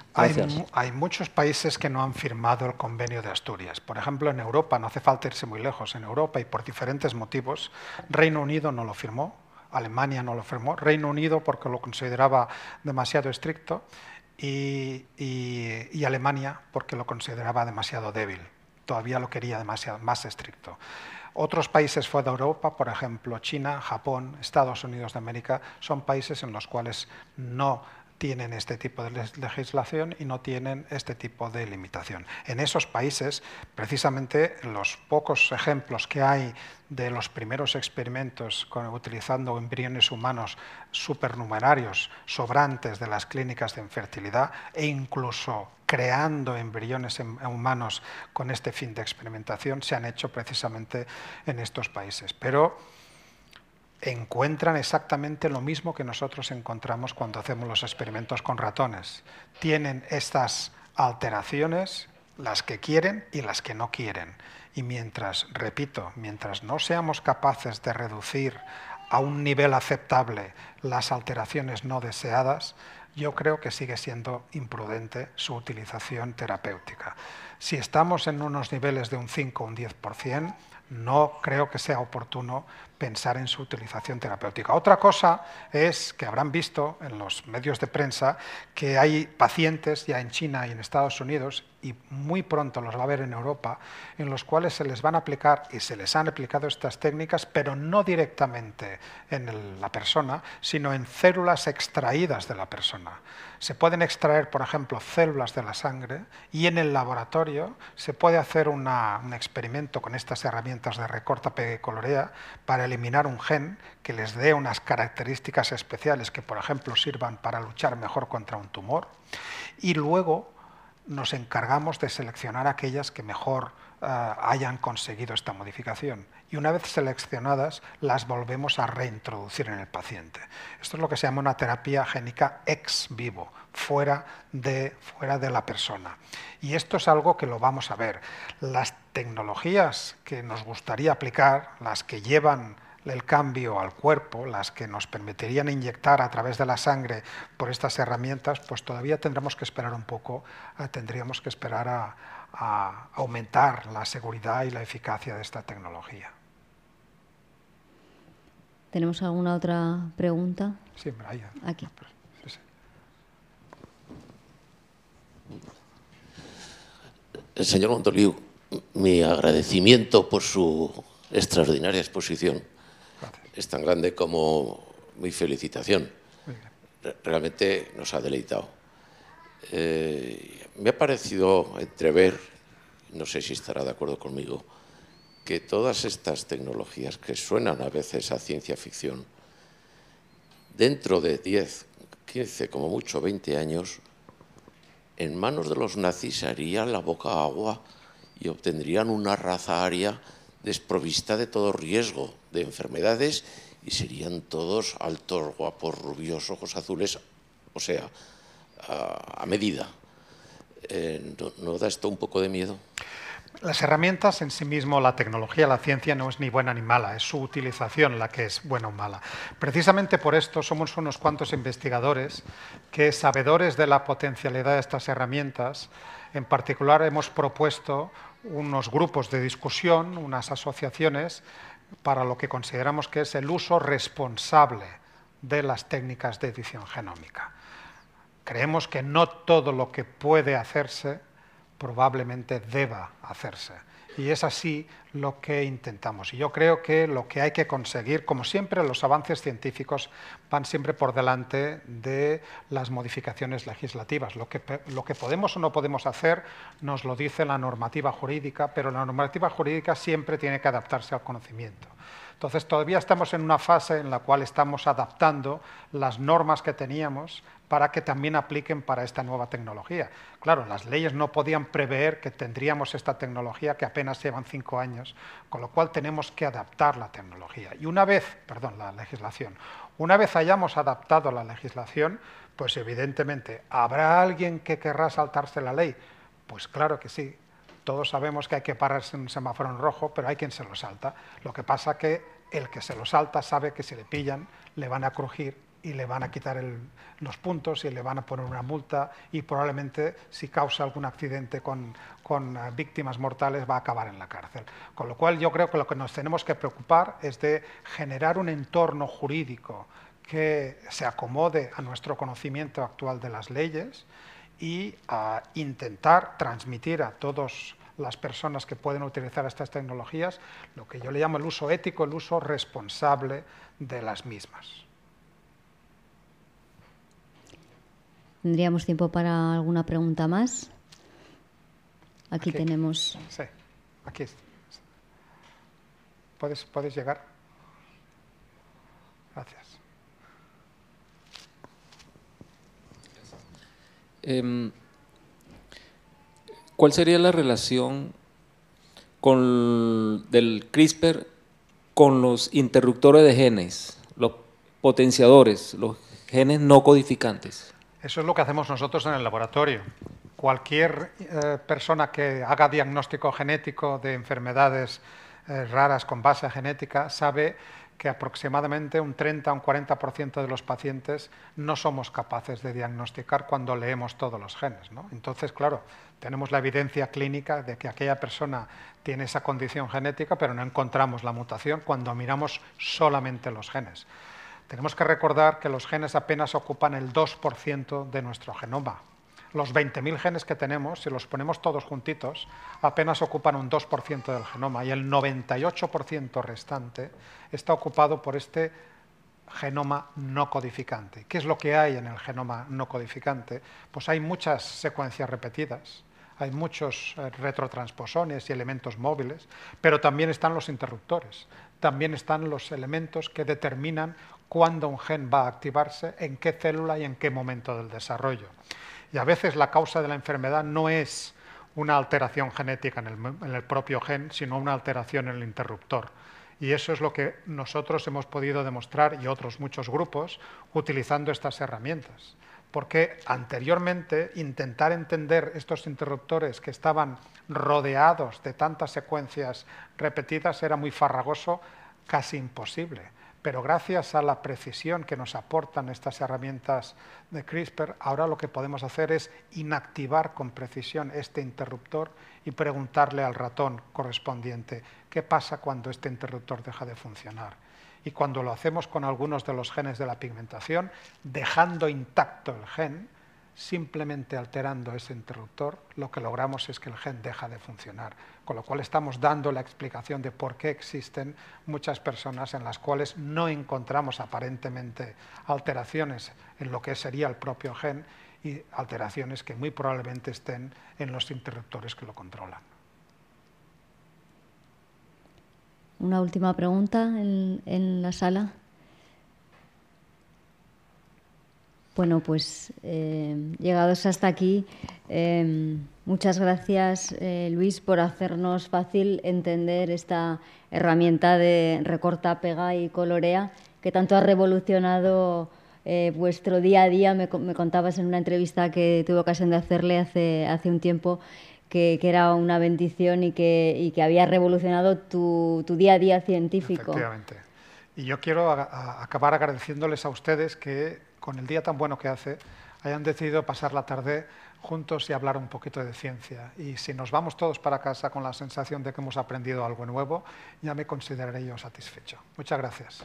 Hay muchos países que no han firmado el Convenio de Asturias. Por ejemplo, en Europa, no hace falta irse muy lejos, en Europa y por diferentes motivos, Reino Unido no lo firmó, Alemania no lo firmó, Reino Unido porque lo consideraba demasiado estricto y Alemania porque lo consideraba demasiado débil, todavía lo quería demasiado más estricto. Otros países fuera de Europa, por ejemplo China, Japón, Estados Unidos de América, son países en los cuales no tienen este tipo de legislación y no tienen este tipo de limitación. En esos países, precisamente, los pocos ejemplos que hay de los primeros experimentos utilizando embriones humanos supernumerarios, sobrantes de las clínicas de infertilidad e incluso creando embriones humanos con este fin de experimentación, se han hecho precisamente en estos países. Pero encuentran exactamente lo mismo que nosotros encontramos cuando hacemos los experimentos con ratones. Tienen estas alteraciones las que quieren y las que no quieren. Y mientras, repito, mientras no seamos capaces de reducir a un nivel aceptable las alteraciones no deseadas, yo creo que sigue siendo imprudente su utilización terapéutica. Si estamos en unos niveles de un 5 o un 10%, no creo que sea oportuno pensar en su utilización terapéutica. Otra cosa es que habrán visto en los medios de prensa que hay pacientes ya en China y en Estados Unidos, y muy pronto los va a ver en Europa, en los cuales se les van a aplicar y se les han aplicado estas técnicas, pero no directamente en la persona, sino en células extraídas de la persona. Se pueden extraer, por ejemplo, células de la sangre, y en el laboratorio se puede hacer un experimento con estas herramientas de recorta, pega y colorea para eliminar un gen que les dé unas características especiales que, por ejemplo, sirvan para luchar mejor contra un tumor, y luego nos encargamos de seleccionar aquellas que mejor hayan conseguido esta modificación. Y una vez seleccionadas, las volvemos a reintroducir en el paciente. Esto es lo que se llama una terapia génica ex vivo, fuera de la persona. Y esto es algo que lo vamos a ver. Las tecnologías que nos gustaría aplicar, las que llevan el cambio al cuerpo, las que nos permitirían inyectar a través de la sangre por estas herramientas, pues todavía tendremos que esperar un poco, tendríamos que esperar a aumentar la seguridad y la eficacia de esta tecnología. ¿Tenemos alguna otra pregunta? Sí, Brian. Aquí. Sí, sí. Señor Montoliu, mi agradecimiento por su extraordinaria exposición. Es tan grande como mi felicitación. Realmente nos ha deleitado. Me ha parecido entrever, no sé si estará de acuerdo conmigo, que todas estas tecnologías que suenan a veces a ciencia ficción, dentro de 10, 15, como mucho 20 años, en manos de los nazis se haría la boca agua y obtendrían una raza aria desprovista de todo riesgo de enfermedades y serían todos altos, guapos, rubios, ojos azules, o sea, a medida. ¿No da esto un poco de miedo? Las herramientas en sí mismo, la tecnología, la ciencia no es ni buena ni mala, es su utilización la que es buena o mala. Precisamente por esto somos unos cuantos investigadores que, sabedores de la potencialidad de estas herramientas, en particular hemos propuesto unos grupos de discusión, unas asociaciones, para lo que consideramos que es el uso responsable de las técnicas de edición genómica. Creemos que no todo lo que puede hacerse probablemente deba hacerse. Y es así lo que intentamos. Y yo creo que lo que hay que conseguir, como siempre, los avances científicos van siempre por delante de las modificaciones legislativas. Lo que podemos o no podemos hacer nos lo dice la normativa jurídica, pero la normativa jurídica siempre tiene que adaptarse al conocimiento. Entonces, todavía estamos en una fase en la cual estamos adaptando las normas que teníamos para que también apliquen para esta nueva tecnología. Claro, las leyes no podían prever que tendríamos esta tecnología que apenas llevan 5 años, con lo cual tenemos que adaptar la tecnología. Y una vez, la legislación, una vez hayamos adaptado la legislación, pues evidentemente, ¿habrá alguien que querrá saltarse la ley? Pues claro que sí. Todos sabemos que hay que pararse en un semáforo en rojo, pero hay quien se lo salta. Lo que pasa es que el que se lo salta sabe que si le pillan, le van a crujir y le van a quitar los puntos y le van a poner una multa y probablemente si causa algún accidente con víctimas mortales va a acabar en la cárcel. Con lo cual yo creo que lo que nos tenemos que preocupar es de generar un entorno jurídico que se acomode a nuestro conocimiento actual de las leyes y intentar transmitir a todas las personas que pueden utilizar estas tecnologías lo que yo le llamo el uso ético, el uso responsable de las mismas. ¿Tendríamos tiempo para alguna pregunta más? Aquí tenemos... Sí, aquí. ¿Puedes llegar? Gracias. ¿Cuál sería la relación del CRISPR con los interruptores de genes, los potenciadores, los genes no codificantes? Eso es lo que hacemos nosotros en el laboratorio. cualquier persona que haga diagnóstico genético de enfermedades raras con base genética sabe que aproximadamente un 30 o un 40% de los pacientes no somos capaces de diagnosticar cuando leemos todos los genes, ¿no? Entonces, claro, tenemos la evidencia clínica de que aquella persona tiene esa condición genética, pero no encontramos la mutación cuando miramos solamente los genes. Tenemos que recordar que los genes apenas ocupan el 2% de nuestro genoma. Los 20.000 genes que tenemos, si los ponemos todos juntitos, apenas ocupan un 2% del genoma y el 98% restante está ocupado por este genoma no codificante. ¿Qué es lo que hay en el genoma no codificante? Pues hay muchas secuencias repetidas, hay muchos retrotransposones y elementos móviles, pero también están los interruptores, también están los elementos que determinan cuándo un gen va a activarse, en qué célula y en qué momento del desarrollo. Y a veces la causa de la enfermedad no es una alteración genética en el propio gen, sino una alteración en el interruptor. Y eso es lo que nosotros hemos podido demostrar, y otros muchos grupos, utilizando estas herramientas. Porque anteriormente intentar entender estos interruptores que estaban rodeados de tantas secuencias repetidas era muy farragoso, casi imposible. Pero gracias a la precisión que nos aportan estas herramientas de CRISPR, ahora lo que podemos hacer es inactivar con precisión este interruptor y preguntarle al ratón correspondiente qué pasa cuando este interruptor deja de funcionar. Y cuando lo hacemos con algunos de los genes de la pigmentación, dejando intacto el gen, simplemente alterando ese interruptor, lo que logramos es que el gen deja de funcionar. Con lo cual estamos dando la explicación de por qué existen muchas personas en las cuales no encontramos aparentemente alteraciones en lo que sería el propio gen y alteraciones que muy probablemente estén en los interruptores que lo controlan. Una última pregunta en la sala. Bueno, pues llegados hasta aquí, muchas gracias, Luis, por hacernos fácil entender esta herramienta de recorta, pega y colorea que tanto ha revolucionado vuestro día a día. Me contabas en una entrevista que tuve ocasión de hacerle hace un tiempo que era una bendición y que había revolucionado tu día a día científico. Efectivamente. Y yo quiero acabar agradeciéndoles a ustedes que, con el día tan bueno que hace, hayan decidido pasar la tarde juntos y hablar un poquito de ciencia. Y si nos vamos todos para casa con la sensación de que hemos aprendido algo nuevo, ya me consideraré yo satisfecho. Muchas gracias.